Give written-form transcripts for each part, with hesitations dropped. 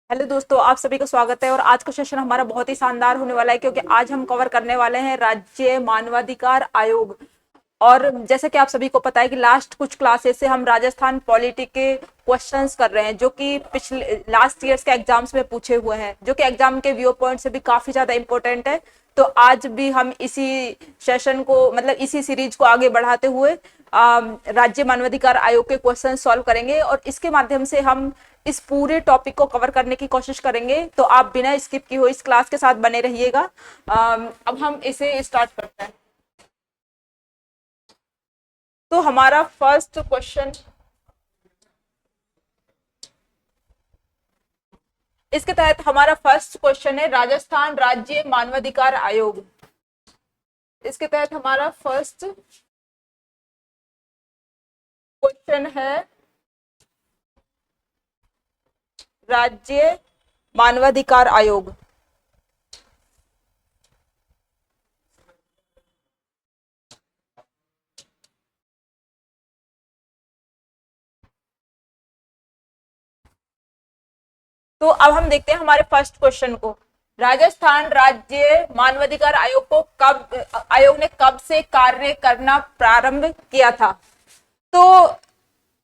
Hello दोस्तों, आप सभी का स्वागत है। और आज का सेशन हमारा बहुत ही शानदार होने वाला है क्योंकि आज हम कवर करने वाले हैं राज्य मानवाधिकार आयोग। और जैसे कि आप सभी को पता है कि लास्ट कुछ क्लासेस से हम राजस्थान पॉलिटी के क्वेश्चंस कर रहे हैं जो कि पिछले लास्ट ईयर्स के एग्जाम्स में पूछे हुए हैं, जो कि एग्जाम के व्यू पॉइंट से भी काफी ज्यादा इंपॉर्टेंट है। तो आज भी हम इसी सेशन को मतलब इसी सीरीज को आगे बढ़ाते हुए राज्य मानवाधिकार आयोग के क्वेश्चन सॉल्व करेंगे और इसके माध्यम से हम इस पूरे टॉपिक को कवर करने की कोशिश करेंगे। तो आप बिना स्किप की हुई इस क्लास के साथ बने रहिएगा। अब हम इसे स्टार्ट करते हैं। तो हमारा फर्स्ट क्वेश्चन, इसके तहत हमारा फर्स्ट क्वेश्चन है राजस्थान राज्य मानवाधिकार आयोग। इसके तहत हमारा फर्स्ट क्वेश्चन है राज्य मानवाधिकार आयोग। तो अब हम देखते हैं हमारे फर्स्ट क्वेश्चन को। राजस्थान राज्य मानवाधिकार आयोग ने कब से कार्य करना प्रारंभ किया था। तो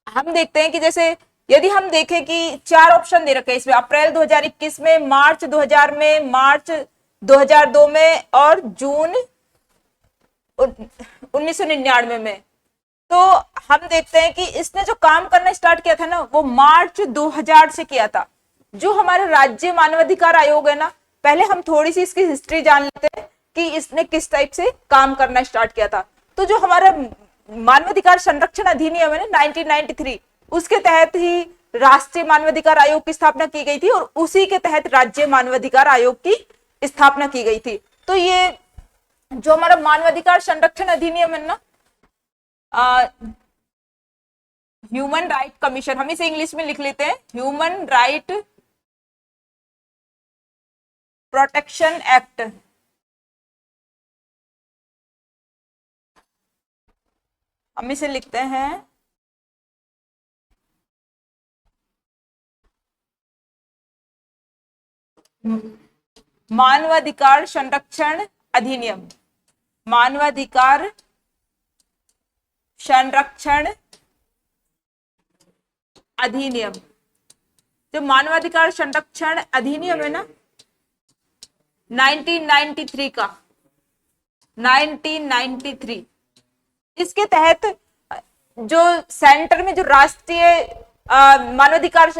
हम देखते हैं कि जैसे यदि हम देखें कि चार ऑप्शन दे रखे हैं इसमें, अप्रैल 2021 में, मार्च 2000 में, मार्च 2002 में और जून 1999 में। तो हम देखते हैं कि इसने जो काम करना स्टार्ट किया था ना, वो मार्च 2000 से किया था। जो हमारा राज्य मानवाधिकार आयोग है ना, पहले हम थोड़ी सी इसकी हिस्ट्री जान लेते हैं कि इसने किस टाइप से काम करना स्टार्ट किया था। तो जो हमारा मानवाधिकार संरक्षण अधिनियम है ना 1993, उसके तहत ही राष्ट्रीय मानवाधिकार आयोग की स्थापना की गई थी और उसी के तहत राज्य मानवाधिकार आयोग की स्थापना की गई थी। तो ये जो हमारा मानवाधिकार संरक्षण अधिनियम है ना, ह्यूमन राइट कमीशन, हम इसे इंग्लिश में लिख लेते हैं ह्यूमन राइट प्रोटेक्शन एक्ट। हम इसे लिखते हैं मानवाधिकार संरक्षण अधिनियम। मानवाधिकार संरक्षण अधिनियम, जो मानवाधिकार संरक्षण अधिनियम है ना 1993 का, 1993, इसके तहत जो सेंटर में जो राष्ट्रीय मानवाधिकार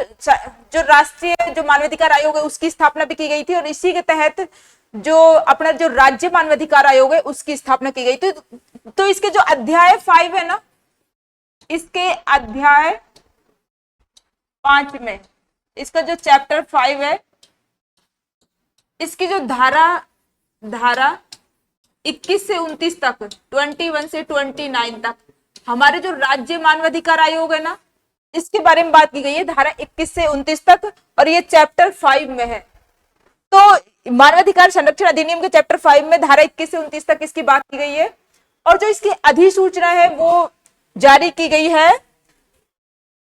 जो मानवाधिकार आयोग है उसकी स्थापना भी की गई थी और इसी के तहत जो अपना जो राज्य मानवाधिकार आयोग है उसकी स्थापना की गई थी। तो इसके जो अध्याय 5 है ना, इसके अध्याय 5 में इसका जो चैप्टर 5 है, इसकी जो धारा 21 से 29 तक, 21 से 29 तक हमारे जो राज्य मानवाधिकार आयोग है ना, इसके बारे में बात की गई है धारा 21 से 29 तक और ये चैप्टर 5 में है। तो मानवाधिकार संरक्षण अधिनियम के चैप्टर 5 में धारा 21 से 29 तक इसकी बात की गई है और जो इसकी अधिसूचना है वो जारी की गई है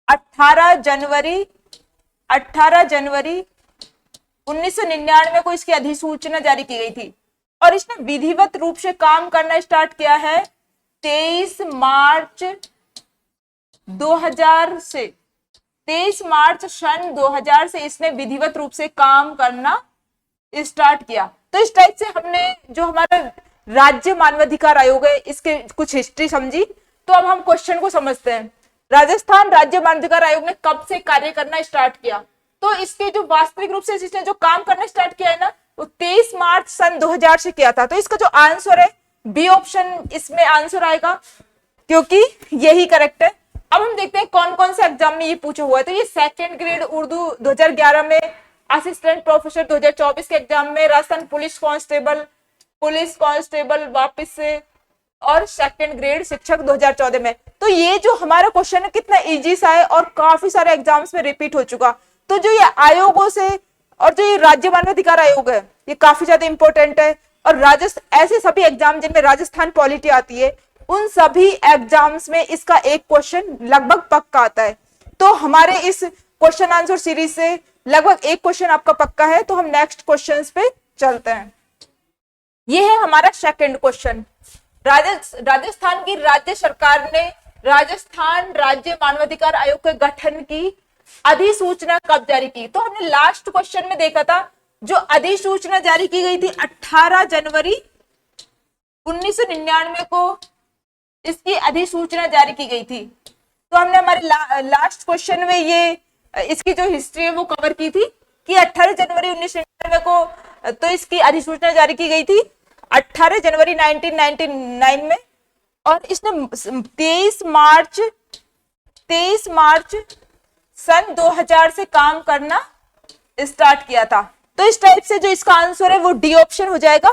18 जनवरी 1999 को इसकी अधिसूचना जारी की गई थी और इसने विधिवत रूप से काम करना स्टार्ट किया है 23 मार्च 2000 से। 23 मार्च सन 2000 से इसने विधिवत रूप से काम करना स्टार्ट किया। तो इस टाइप से हमने जो हमारा राज्य मानवाधिकार आयोग है इसके कुछ हिस्ट्री समझी। तो अब हम क्वेश्चन को समझते हैं। राजस्थान राज्य मानवाधिकार आयोग ने कब से कार्य करना स्टार्ट किया। तो इसके जो वास्तविक रूप से इसने जो काम करना स्टार्ट किया है ना, वो 23 मार्च सन 2000 से किया था। तो इसका जो आंसर है बी ऑप्शन इसमें आंसर आएगा क्योंकि यही करेक्ट है। अब हम देखते हैं कौन कौन से एग्जाम में ये पूछा हुआ है। तो ये सेकंड ग्रेड उर्दू 2011 में, असिस्टेंट प्रोफेसर 2024 के एग्जाम में, राजस्थान पुलिस कांस्टेबल वापस से, और सेकंड ग्रेड शिक्षक 2014 में। तो ये जो हमारा क्वेश्चन है कितना इजी सा है और काफी सारे एग्जाम्स में रिपीट हो चुका। तो जो ये आयोगों से और जो ये राज्य मानवाधिकार आयोग है ये काफी ज्यादा इंपॉर्टेंट है और ऐसे सभी एग्जाम जिनमें राजस्थान पॉलिटी आती है उन सभी एग्जाम्स में इसका एक क्वेश्चन लगभग पक्का आता है। तो हमारे इस क्वेश्चन आंसर सीरीज से लगभग एक क्वेश्चन आपका पक्का है, तो हम नेक्स्ट क्वेश्चंस पे चलते हैं। ये है हमारा सेकंड क्वेश्चन। राजस्थान की राज्य सरकार ने राजस्थान राज्य मानवाधिकार आयोग के गठन की अधिसूचना कब जारी की? तो हमने लास्ट क्वेश्चन में देखा था, जो अधिसूचना जारी की गई थी 18 जनवरी 1999 को इसकी अधिसूचना जारी की गई थी। तो हमने हमारे लास्ट क्वेश्चन में ये इसकी जो हिस्ट्री है वो कवर की थी कि 18 जनवरी 1999 को तो इसकी अधिसूचना जारी की गई थी 18 जनवरी 1999 में, और इसने 23 मार्च सन 2000 से काम करना स्टार्ट किया था। तो इस टाइप से जो इसका आंसर है वो डी ऑप्शन हो जाएगा।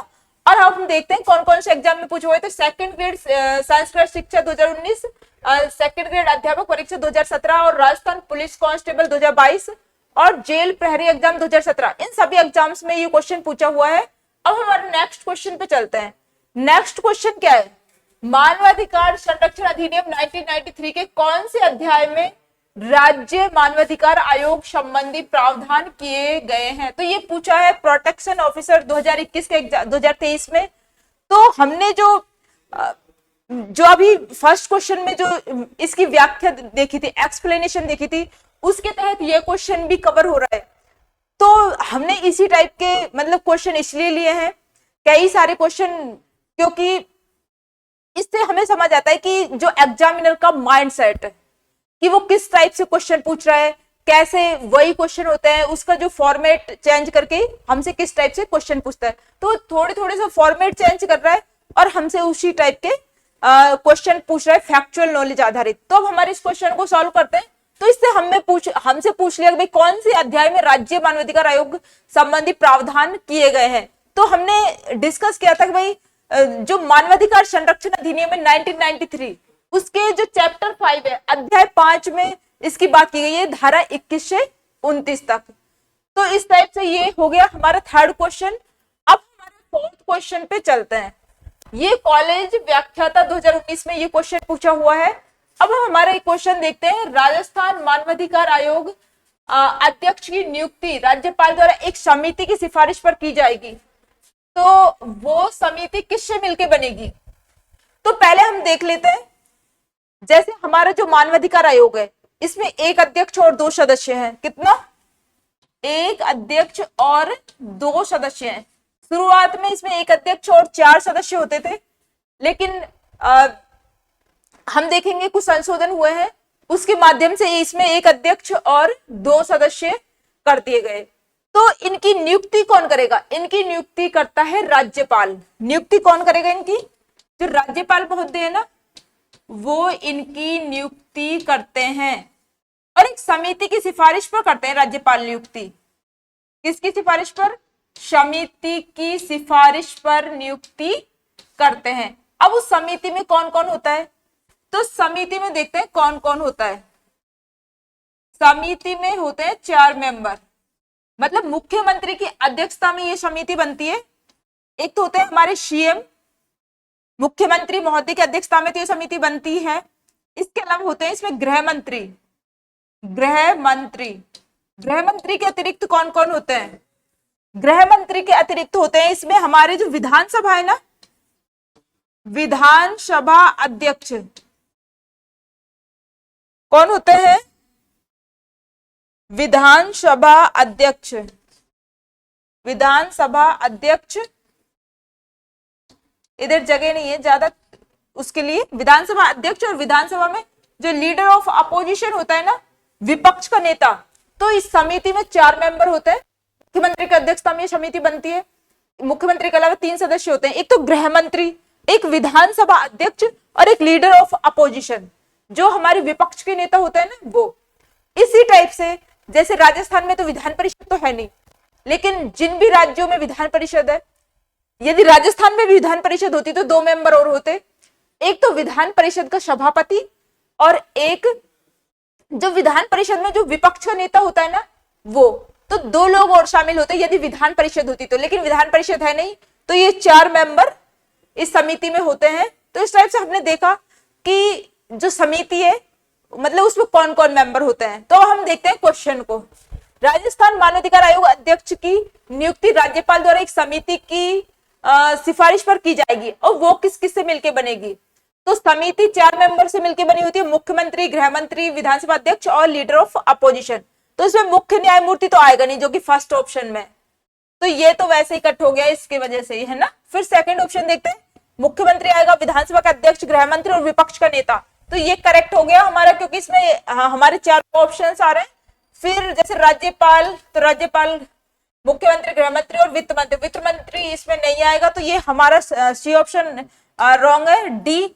और अब हम देखते हैं कौन कौन से एग्जाम में पूछे हुए। तो सेकंड ग्रेड संस्कृत शिक्षा 2019, सेकंड ग्रेड अध्यापक परीक्षा 2017 और राजस्थान पुलिस कांस्टेबल 2022 और जेल प्रहरी एग्जाम 2017, इन सभी एग्जाम्स में ये क्वेश्चन पूछा हुआ है। अब हमारे नेक्स्ट क्वेश्चन पे चलते हैं। नेक्स्ट क्वेश्चन क्या है? मानवाधिकार संरक्षण अधिनियम 1993 के कौन से अध्याय में राज्य मानवाधिकार आयोग संबंधी प्रावधान किए गए हैं? तो ये पूछा है प्रोटेक्शन ऑफिसर 2021 के 2023 में। तो हमने जो अभी फर्स्ट क्वेश्चन में जो इसकी व्याख्या देखी थी, एक्सप्लेनेशन देखी थी, उसके तहत ये क्वेश्चन भी कवर हो रहा है। तो हमने इसी टाइप के मतलब क्वेश्चन इसलिए लिए हैं, कई सारे क्वेश्चन, क्योंकि इससे हमें समझ आता है कि जो एग्जामिनर का माइंडसेट है कि वो किस टाइप से क्वेश्चन पूछ रहा है, कैसे वही क्वेश्चन होते हैं, उसका जो फॉर्मेट चेंज करके हमसे किस टाइप से क्वेश्चन पूछता है। तो थोड़े थोड़े से फॉर्मेट चेंज कर रहा है और हमसे उसी टाइप के क्वेश्चन पूछ रहा है फैक्चुअल नॉलेज आधारित। तो अब हमारे इस क्वेश्चन को सॉल्व करते हैं। तो इससे हमसे पूछ लिया भाई कौन से अध्याय में राज्य मानवाधिकार आयोग संबंधी प्रावधान किए गए हैं। तो हमने डिस्कस किया था कि भाई जो मानवाधिकार संरक्षण अधिनियम है 1993, उसके जो चैप्टर 5 है, अध्याय 5 में इसकी बात की गई है, धारा 21 से 29 तक। तो इस टाइप से ये हो गया हमारा थर्ड क्वेश्चन। अब हमारे फोर्थ क्वेश्चन पे चलते हैं। ये कॉलेज व्याख्याता 2019 में ये क्वेश्चन पूछा हुआ है। अब हम हमारा एक क्वेश्चन देखते हैं। राजस्थान मानवाधिकार आयोग अध्यक्ष की नियुक्ति राज्यपाल द्वारा एक समिति की सिफारिश पर की जाएगी, तो वो समिति किससे मिलकर बनेगी? तो पहले हम देख लेते हैं, जैसे हमारा जो मानवाधिकार आयोग है इसमें एक अध्यक्ष और 2 सदस्य हैं। कितना? एक अध्यक्ष और 2 सदस्य हैं। शुरुआत में इसमें एक अध्यक्ष और 4 सदस्य होते थे, लेकिन हम देखेंगे कुछ संशोधन हुए हैं, उसके माध्यम से इसमें एक अध्यक्ष और 2 सदस्य कर दिए गए। तो इनकी नियुक्ति कौन करेगा? इनकी नियुक्ति करता है राज्यपाल। नियुक्ति कौन करेगा इनकी? जो राज्यपाल महोदय है ना, वो इनकी नियुक्ति करते हैं और एक समिति की सिफारिश पर करते हैं राज्यपाल नियुक्ति। किसकी सिफारिश पर? समिति की सिफारिश पर नियुक्ति करते हैं। अब उस समिति में कौन कौन होता है? तो समिति में देखते हैं कौन कौन होता है। समिति में होते हैं 4 मेंबर, मतलब मुख्यमंत्री की अध्यक्षता में ये समिति बनती है। एक तो होते हैं हमारे सीएम, मुख्यमंत्री महोदय की अध्यक्षता में तो ये समिति बनती है। इसके अलावा होते हैं इसमें गृह मंत्री। गृह मंत्री के अतिरिक्त कौन कौन होते हैं? गृह मंत्री के अतिरिक्त होते हैं इसमें हमारे जो विधानसभा है ना, विधानसभा अध्यक्ष कौन होते हैं? विधानसभा अध्यक्ष। विधानसभा अध्यक्ष, इधर जगह नहीं है ज्यादा उसके लिए। विधानसभा अध्यक्ष और विधानसभा में जो लीडर ऑफ अपोजिशन होता है ना, विपक्ष का नेता, तो इस समिति में 4 मेंबर होते हैं। मुख्यमंत्री की अध्यक्षता में ये समिति बनती है। मुख्यमंत्री के अलावा 3 सदस्य होते हैं, एक तो गृह मंत्री, एक विधानसभा अध्यक्ष और एक लीडर ऑफ अपोजिशन, जो हमारे विपक्ष के नेता होते हैं ना, वो। इसी टाइप से जैसे राजस्थान में तो विधान परिषद तो है नहीं, लेकिन जिन भी राज्यों में विधान परिषद है, यदि राजस्थान में भी विधान परिषद होती तो 2 मेंबर और होते। एक तो विधान परिषद का सभापति और एक जो विधान परिषद में जो विपक्ष का नेता होता है ना, वो। तो 2 लोग और शामिल होते यदि विधान परिषद होती तो, लेकिन विधान परिषद है नहीं, तो ये 4 मेंबर इस समिति में होते हैं। तो इस टाइप से हमने देखा कि जो समिति है मतलब उसमें कौन कौन मेंबर होते हैं। तो हम देखते हैं क्वेश्चन को। राजस्थान मानवाधिकार आयोग अध्यक्ष की नियुक्ति राज्यपाल द्वारा एक समिति की सिफारिश पर की जाएगी, और वो किस किस से मिलकर बनेगी। तो समिति 4 मेंबर से मिलकर बनी होती है, मुख्यमंत्री, गृह मंत्री, विधानसभा अध्यक्ष और लीडर ऑफ अपोजिशन। तो इसमें मुख्य न्यायमूर्ति तो आएगा नहीं, जो कि फर्स्ट ऑप्शन में, तो ये तो वैसे ही कट हो गया इसकी वजह से ही, है ना। फिर सेकंड ऑप्शन देखते हैं, मुख्यमंत्री आएगा, विधानसभा का अध्यक्ष, गृह मंत्री और विपक्ष का नेता। तो ये करेक्ट हो गया हमारा, क्योंकि इसमें हमारे 4 ऑप्शन आ रहे हैं। फिर जैसे राज्यपाल, तो राज्यपाल, मुख्यमंत्री, गृह मंत्री और वित्त मंत्री। वित्त मंत्री इसमें नहीं आएगा, तो ये हमारा सी ऑप्शन रॉन्ग है। डी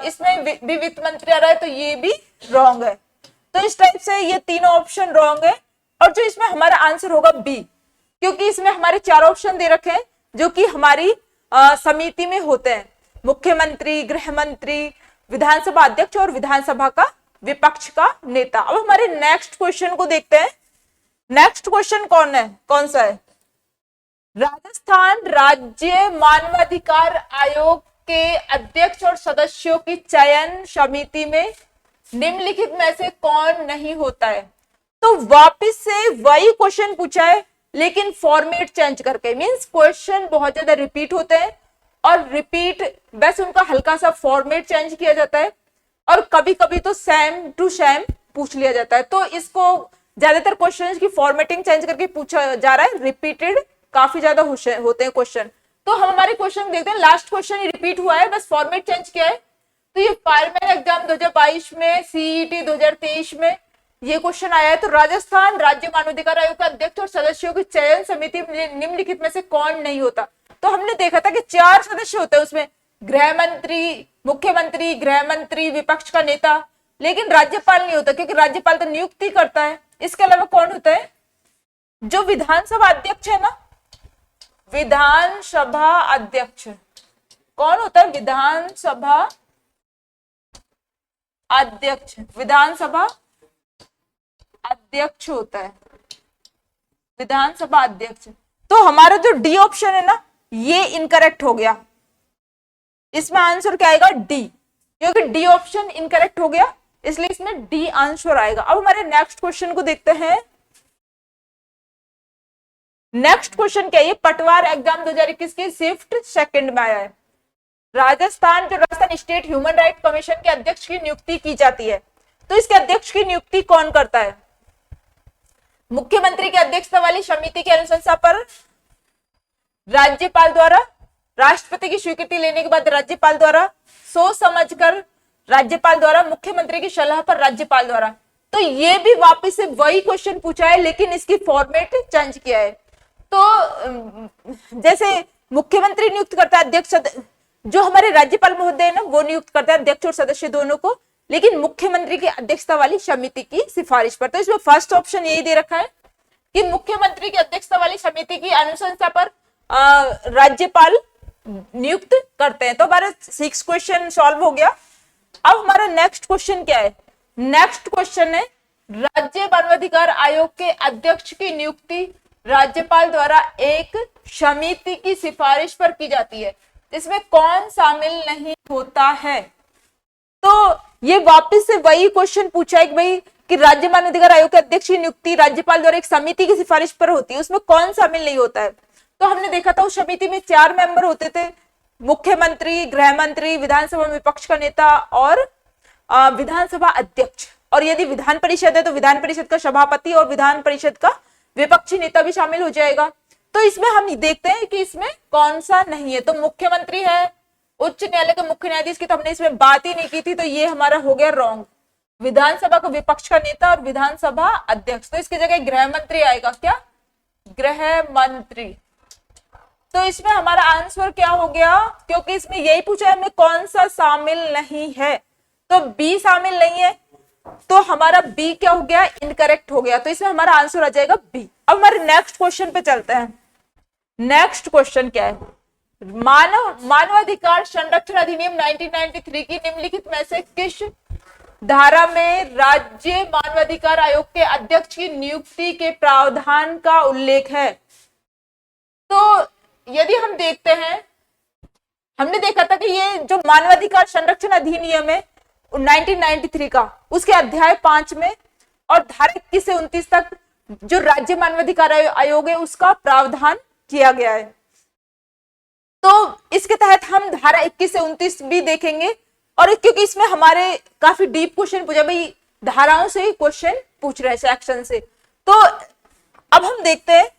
इसमें भी वित्त मंत्री आ रहा है, तो ये भी रॉन्ग है। तो इस टाइप से ये तीनों ऑप्शन रॉन्ग है। और जो इसमें हमारा आंसर होगा बी, क्योंकि इसमें हमारे 4 ऑप्शन दे रखे हैं जो कि हमारी समिति में होते हैं, मुख्यमंत्री, गृह मंत्री, विधानसभा अध्यक्ष और विधानसभा का विपक्ष का नेता। अब हमारे नेक्स्ट क्वेश्चन को देखते हैं। नेक्स्ट क्वेश्चन कौन सा है। राजस्थान राज्य मानवाधिकार आयोग के अध्यक्ष और सदस्यों की चयन समिति में निम्नलिखित में से कौन नहीं होता है। तो वापस से वही क्वेश्चन पूछा है, लेकिन फॉर्मेट चेंज करके। मींस क्वेश्चन बहुत ज्यादा रिपीट होते हैं, और रिपीट बस उनका हल्का सा फॉर्मेट चेंज किया जाता है, और कभी कभी तो सेम टू सेम पूछ लिया जाता है। तो इसको ज्यादातर क्वेश्चन की फॉर्मेटिंग चेंज करके पूछा जा रहा है, रिपीटेड काफी ज्यादा होते हैं क्वेश्चन। तो हम हमारे क्वेश्चन देखते हैं, लास्ट क्वेश्चन रिपीट हुआ है, बस फॉर्मेट चेंज किया है। तो ये फायरमैन एग्जाम 2022 में, सीईटी 2023 में ये क्वेश्चन आया है। तो राजस्थान राज्य मानवाधिकार आयोग के अध्यक्ष और सदस्यों की चयन समिति निम्नलिखित में से कौन नहीं होता। तो हमने देखा था कि 4 सदस्य होते हैं उसमें, गृह मंत्री, मुख्यमंत्री, गृह मंत्री, विपक्ष का नेता, लेकिन राज्यपाल नहीं होता, क्योंकि राज्यपाल तो नियुक्ति करता है। इसके अलावा कौन होता है, जो विधानसभा अध्यक्ष है ना, विधानसभा अध्यक्ष कौन होता है, विधानसभा अध्यक्ष, विधानसभा अध्यक्ष होता है, विधानसभा अध्यक्ष। तो हमारा जो डी ऑप्शन है ना, ये इनकरेक्ट हो गया। इसमें आंसर क्या आएगा, डी, क्योंकि डी ऑप्शन इनकरेक्ट हो गया, इसलिए इसमें डी आंसर आएगा। अब हमारे नेक्स्ट क्वेश्चन को देखते हैं। नेक्स्ट क्वेश्चन क्या है, पटवार एग्जाम 2021 की शिफ्ट सेकंड में आया है। Rajasthan state human right commission के अध्यक्ष की नियुक्ति की जाती है। तो इसके अध्यक्ष की नियुक्ति कौन करता है। मुख्यमंत्री की अध्यक्षता वाली समिति की अनुशंसा पर राज्यपाल द्वारा, राष्ट्रपति की स्वीकृति लेने के बाद राज्यपाल द्वारा, सोच समझकर राज्यपाल द्वारा, मुख्यमंत्री की सलाह पर राज्यपाल द्वारा। तो ये भी वापस से वही क्वेश्चन पूछा है, लेकिन इसकी फॉर्मेट चेंज किया है। तो जैसे मुख्यमंत्री नियुक्त करता है अध्यक्ष, जो हमारे राज्यपाल महोदय है ना, वो नियुक्त करता है अध्यक्ष और सदस्य दोनों को, लेकिन मुख्यमंत्री की अध्यक्षता वाली समिति की सिफारिश पर। तो इसमें फर्स्ट ऑप्शन यही दे रखा है कि मुख्यमंत्री की अध्यक्षता वाली समिति की अनुशंसा पर राज्यपाल नियुक्त करते हैं। तो हमारा 6 क्वेश्चन सॉल्व हो गया। अब हमारा नेक्स्ट क्वेश्चन क्या है, नेक्स्ट क्वेश्चन है राज्य मानवाधिकार आयोग के अध्यक्ष की नियुक्ति राज्यपाल द्वारा एक समिति की सिफारिश पर की जाती है, इसमें कौन शामिल नहीं होता है। तो ये वापस से वही क्वेश्चन पूछा है कि भाई कि राज्य मानवाधिकार आयोग के अध्यक्ष की नियुक्ति राज्यपाल द्वारा एक समिति की सिफारिश पर होती है, उसमें कौन शामिल नहीं होता है। तो हमने देखा था उस समिति में 4 मेंबर होते थे, मुख्यमंत्री, गृह मंत्री, विधानसभा में विपक्ष का नेता और विधानसभा अध्यक्ष। और यदि विधान परिषद है तो विधान परिषद का सभापति और विधान परिषद का विपक्षी नेता भी शामिल हो जाएगा। तो इसमें हम देखते हैं कि इसमें कौन सा नहीं है। तो मुख्यमंत्री है, उच्च न्यायालय के मुख्य न्यायाधीश की तो हमने इसमें बात ही नहीं की थी, तो ये हमारा हो गया रॉन्ग। विधानसभा का विपक्ष का नेता और विधानसभा अध्यक्ष, तो इसकी जगह गृह मंत्री आएगा। क्या, गृह मंत्री। तो इसमें हमारा आंसर क्या हो गया, क्योंकि इसमें यही पूछा है हमें कौन सा शामिल नहीं है, तो बी शामिल नहीं है, तो हमारा बी क्या हो गया, इनकरेक्ट हो गया। तो इसमें हमारा आंसर आ जाएगा बी। अब हमारे नेक्स्ट क्वेश्चन पे चलते हैं। नेक्स्ट क्वेश्चन क्या है, मानवाधिकार संरक्षण अधिनियम 1993 की निम्नलिखित में से किस धारा में राज्य मानवाधिकार आयोग के अध्यक्ष की नियुक्ति के प्रावधान का उल्लेख है। तो यदि हम देखते हैं, हमने देखा था कि ये जो मानवाधिकार संरक्षण अधिनियम है 1993 का, उसके अध्याय 5 में और धारा 21 से 29 तक जो राज्य मानवाधिकार आयोग है उसका प्रावधान किया गया है। तो इसके तहत हम धारा 21 से 29 भी देखेंगे, और क्योंकि इसमें हमारे काफी डीप क्वेश्चन पूछा, भाई धाराओं से ही क्वेश्चन पूछ रहे हैं सेक्शन से। तो अब हम देखते हैं,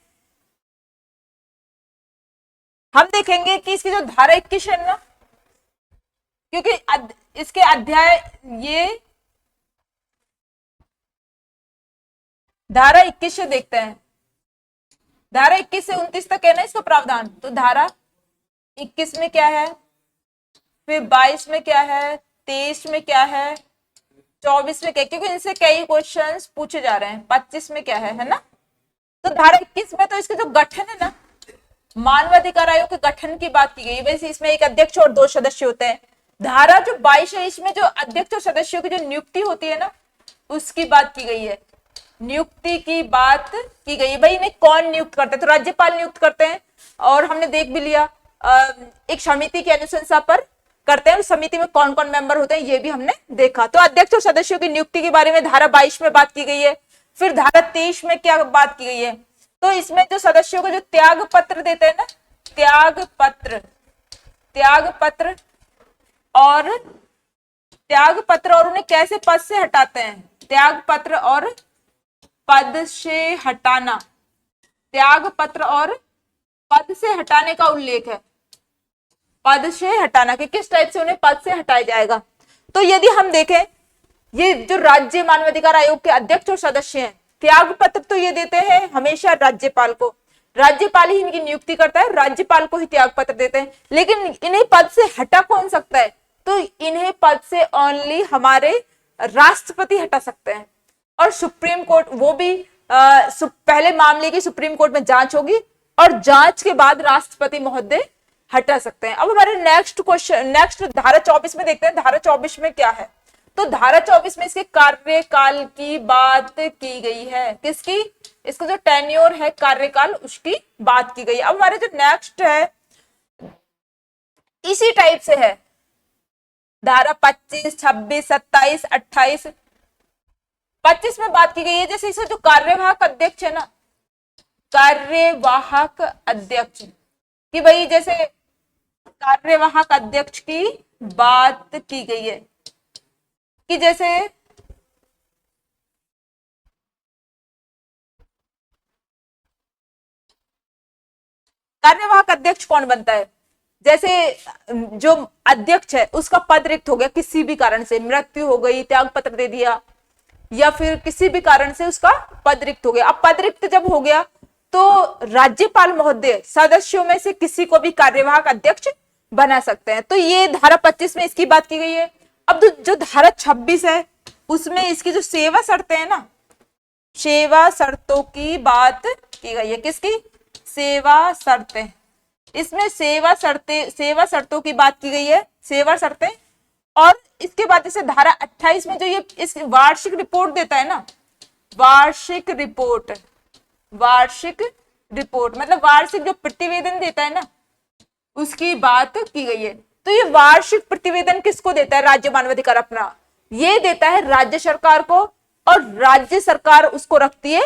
हम देखेंगे कि इसकी जो धारा 21 है ना, क्योंकि इसके अध्याय ये धारा 21 से देखते हैं, धारा 21 से 29 तक है ना इसका प्रावधान। तो धारा 21 में क्या है, फिर 22 में क्या है, 23 में क्या है, 24 में क्या, क्योंकि इनसे कई क्वेश्चंस पूछे जा रहे हैं। 25 में क्या है ना। तो धारा 21 में तो इसका जो गठन है ना, मानवाधिकार आयोग के गठन की बात की गई। वैसे इसमें एक अध्यक्ष और 2 सदस्य होते हैं। धारा जो 22 है इसमें जो अध्यक्ष और सदस्यों की जो नियुक्ति होती है ना, उसकी बात की गई है, नियुक्ति की बात की गई है। भाई इन्हें कौन नियुक्त करता है, तो राज्यपाल नियुक्त करते हैं, और हमने देख भी लिया एक समिति की अनुशंसा पर करते हैं। उस समिति में कौन कौन मेंबर होते हैं ये भी हमने देखा। तो अध्यक्ष और सदस्यों की नियुक्ति के बारे में धारा 22 में बात की गई है। फिर धारा 23 में क्या बात की गई है, तो इसमें जो सदस्यों को जो त्याग पत्र देते हैं ना, त्याग पत्र और उन्हें कैसे पद से हटाते हैं, त्याग पत्र और पद से हटाना, त्याग पत्र और पद से हटाने का उल्लेख है, पद से हटाना कि किस टाइप से उन्हें पद से हटाया जाएगा। तो यदि हम देखें, ये जो राज्य मानवाधिकार आयोग के अध्यक्ष और सदस्य हैं, त्याग पत्र तो ये देते हैं हमेशा राज्यपाल को, राज्यपाल ही इनकी नियुक्ति करता है, राज्यपाल को ही त्याग पत्र देते हैं। लेकिन इन्हें पद से हटा कौन सकता है, तो इन्हें पद से ओनली हमारे राष्ट्रपति हटा सकते हैं। और सुप्रीम कोर्ट, वो भी पहले मामले की सुप्रीम कोर्ट में जांच होगी और जांच के बाद राष्ट्रपति महोदय हटा सकते हैं। अब हमारे नेक्स्ट धारा 24 में देखते हैं, धारा 24 में क्या है। तो धारा 24 में इसके कार्यकाल की बात की गई है, किसकी, इसका जो टेन्योर है कार्यकाल उसकी बात की गई। अब हमारे जो नेक्स्ट है इसी टाइप से है, धारा 25, 26, 27, 28। 25 में बात की गई है, जैसे इसे जो कार्यवाहक अध्यक्ष है ना, कार्यवाहक अध्यक्ष, कि भाई जैसे कार्यवाहक अध्यक्ष की बात की गई है कि जैसे कार्यवाहक अध्यक्ष कौन बनता है, जैसे जो अध्यक्ष है उसका पद रिक्त हो गया किसी भी कारण से, मृत्यु हो गई, त्याग पत्र दे दिया, या फिर किसी भी कारण से उसका पद रिक्त हो गया। अब पद रिक्त जब हो गया तो राज्यपाल महोदय सदस्यों में से किसी को भी कार्यवाहक अध्यक्ष बना सकते हैं। तो ये धारा 25 में इसकी बात की गई है। अब जो धारा 26 है उसमें इसकी जो सेवा शर्तें है ना, सेवा शर्तों की बात की गई है, किसकी, सेवा शर्तें। इसमें सेवा शर्तों की बात की गई है, सेवा शर्तें। और इसके बाद जैसे धारा 28 में जो ये इस वार्षिक रिपोर्ट देता है ना, वार्षिक रिपोर्ट मतलब वार्षिक जो प्रतिवेदन देता है ना, उसकी बात की गई है। तो ये वार्षिक प्रतिवेदन किसको देता है, राज्य मानवाधिकार अपना, ये देता है राज्य सरकार को, और राज्य सरकार उसको रखती है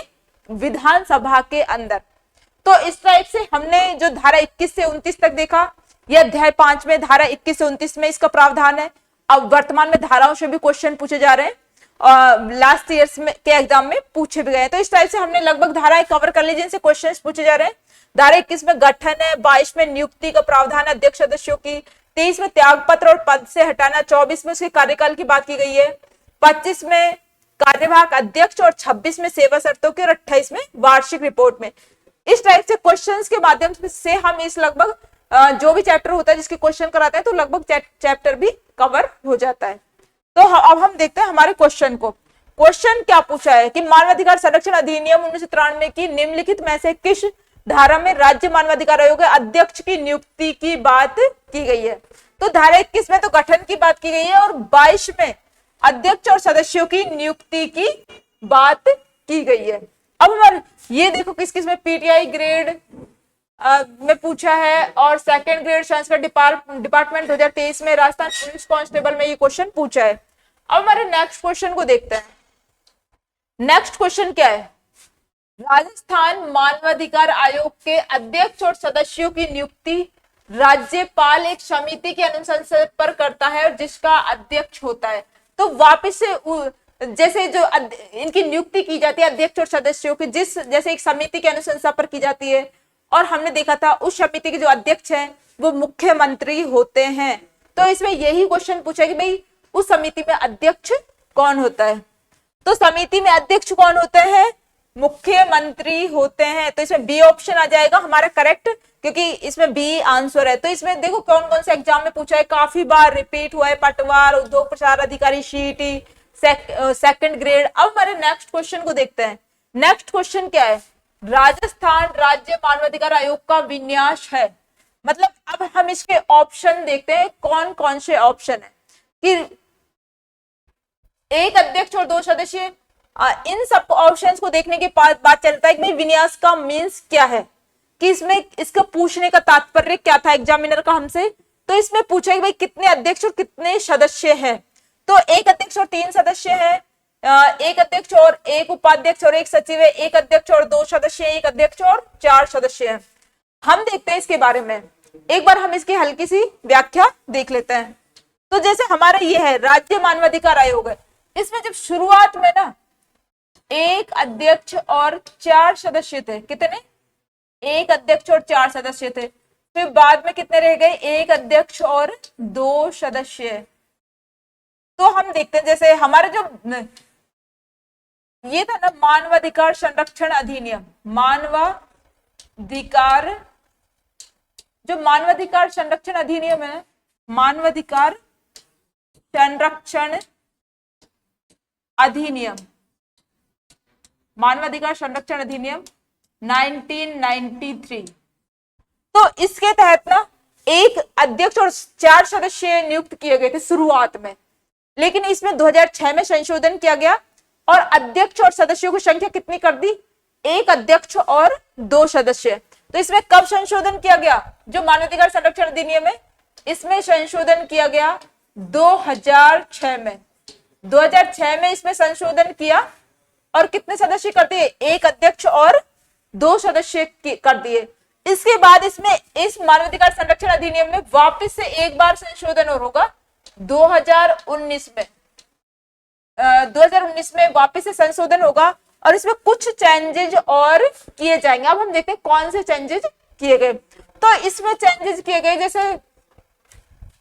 विधानसभा के अंदर। तो इस टाइप से हमने जो धारा 21 से 29 तक देखा, ये अध्याय 5 में धारा 21 से 29 में इसका प्रावधान है। अब वर्तमान में धाराओं से भी क्वेश्चन पूछे जा रहे हैं, लास्ट ईयर्स में के एग्जाम में पूछे भी गए। तो इस टाइप से हमने लगभग धाराएं कवर कर ली जिनसे क्वेश्चंस पूछे जा रहे हैं। धारा 21 में गठन है, 22 में नियुक्ति का प्रावधान है अध्यक्ष सदस्यों की, 23 में त्यागपत्र और पद से हटाना, 24 में उसके कार्यकाल की बात की गई है, 25 में कार्यवाहक अध्यक्ष और 26 में सेवा शर्तों की और 28 में वार्षिक रिपोर्ट में। इस टाइप से क्वेश्चंस के माध्यम से हम इस लगभग जो भी चैप्टर होता है जिसके क्वेश्चन कराते हैं तो लगभग चैप्टर भी कवर हो जाता है। तो अब हम देखते हैं हमारे क्वेश्चन को। क्वेश्चन क्या पूछा है कि मानवाधिकार संरक्षण अधिनियम 1993 की निम्नलिखित में से किस धारा में राज्य मानवाधिकार आयोग के अध्यक्ष की नियुक्ति की बात की गई है। तो धारा 21 में तो गठन की बात की गई है और 22 में अध्यक्ष और सदस्यों की नियुक्ति की बात की गई है। अब हमारे ये देखो किस किस में पीटीआई ग्रेड में पूछा है और सेकंड ग्रेड संस्कृत डिपार्टमेंट 2023 में राजस्थान पुलिस कांस्टेबल में ये क्वेश्चन पूछा है। अब हमारे नेक्स्ट क्वेश्चन को देखते हैं। नेक्स्ट क्वेश्चन क्या है? राजस्थान मानवाधिकार आयोग के अध्यक्ष और सदस्यों की नियुक्ति राज्यपाल एक समिति की अनुशंसा पर करता है और जिसका अध्यक्ष होता है। तो वापस से जैसे जो इनकी नियुक्ति की जाती है अध्यक्ष और सदस्यों की, जिस जैसे एक समिति की अनुशंसा पर की जाती है, और हमने देखा था उस समिति के जो अध्यक्ष हैं वो मुख्यमंत्री होते हैं। तो इसमें यही क्वेश्चन पूछा कि भाई उस समिति में अध्यक्ष कौन होता है? तो समिति में अध्यक्ष कौन होते हैं? मुख्यमंत्री होते हैं। तो इसमें बी ऑप्शन आ जाएगा हमारा करेक्ट, क्योंकि इसमें बी आंसर है। तो इसमें देखो कौन कौन से एग्जाम में पूछा है, काफी बार रिपीट हुआ है, पटवार, उद्योग प्रसार अधिकारी, सीईटी, सेकंड ग्रेड। अब हमारे नेक्स्ट क्वेश्चन को देखते हैं। नेक्स्ट क्वेश्चन क्या है? राजस्थान राज्य मानवाधिकार आयोग का विन्यास है, मतलब अब हम इसके ऑप्शन देखते हैं कौन कौन से ऑप्शन है कि एक अध्यक्ष और 2 सदस्य। इन सब ऑप्शंस को देखने के बाद बात चलता है कि विन्यास का मीन्स क्या है, कि इसमें इसका पूछने का तात्पर्य क्या था एग्जामिनर का हमसे। तो इसमें पूछा कि भाई कितने अध्यक्ष और कितने सदस्य हैं। तो एक अध्यक्ष और 3 सदस्य हैं, एक अध्यक्ष और 1 उपाध्यक्ष और 1 सचिव है, एक अध्यक्ष और 2 सदस्य, एक अध्यक्ष और 4 सदस्य हैं। हम देखते हैं इसके बारे में, एक बार हम इसकी हल्की सी व्याख्या देख लेते हैं। तो जैसे हमारा ये है राज्य मानवाधिकार आयोग है, इसमें जब शुरुआत में ना 1 अध्यक्ष और 4 सदस्य थे, कितने? 1 अध्यक्ष और 4 सदस्य थे। फिर बाद में कितने रह गए? 1 अध्यक्ष और 2 सदस्य। तो हम देखते हैं जैसे हमारे जो ये था ना मानवाधिकार संरक्षण अधिनियम, जो मानवाधिकार संरक्षण अधिनियम है, मानवाधिकार संरक्षण अधिनियम, मानवाधिकार संरक्षण अधिनियम 1993। तो इसके तहत ना 1 अध्यक्ष और 4 सदस्य नियुक्त किए गए थे शुरुआत में, लेकिन इसमें 2006 में संशोधन किया गया और अध्यक्ष और सदस्यों की संख्या कितनी कर दी? 1 अध्यक्ष और 2 सदस्य। तो इसमें कब संशोधन किया गया? जो मानवाधिकार संरक्षण अधिनियम है इसमें संशोधन किया गया 2006 में। 2006 में इसमें संशोधन किया और कितने सदस्य कर दिए? 1 अध्यक्ष और 2 सदस्य कर दिए। इसके बाद इसमें इस मानवाधिकार संरक्षण अधिनियम में वापस से एक बार संशोधन और होगा 2019 में। 2019 में वापस से संशोधन होगा और इसमें कुछ चेंजेस और किए जाएंगे। अब हम देखते हैं कौन से चेंजेस किए गए। तो इसमें चेंजेस किए गए, जैसे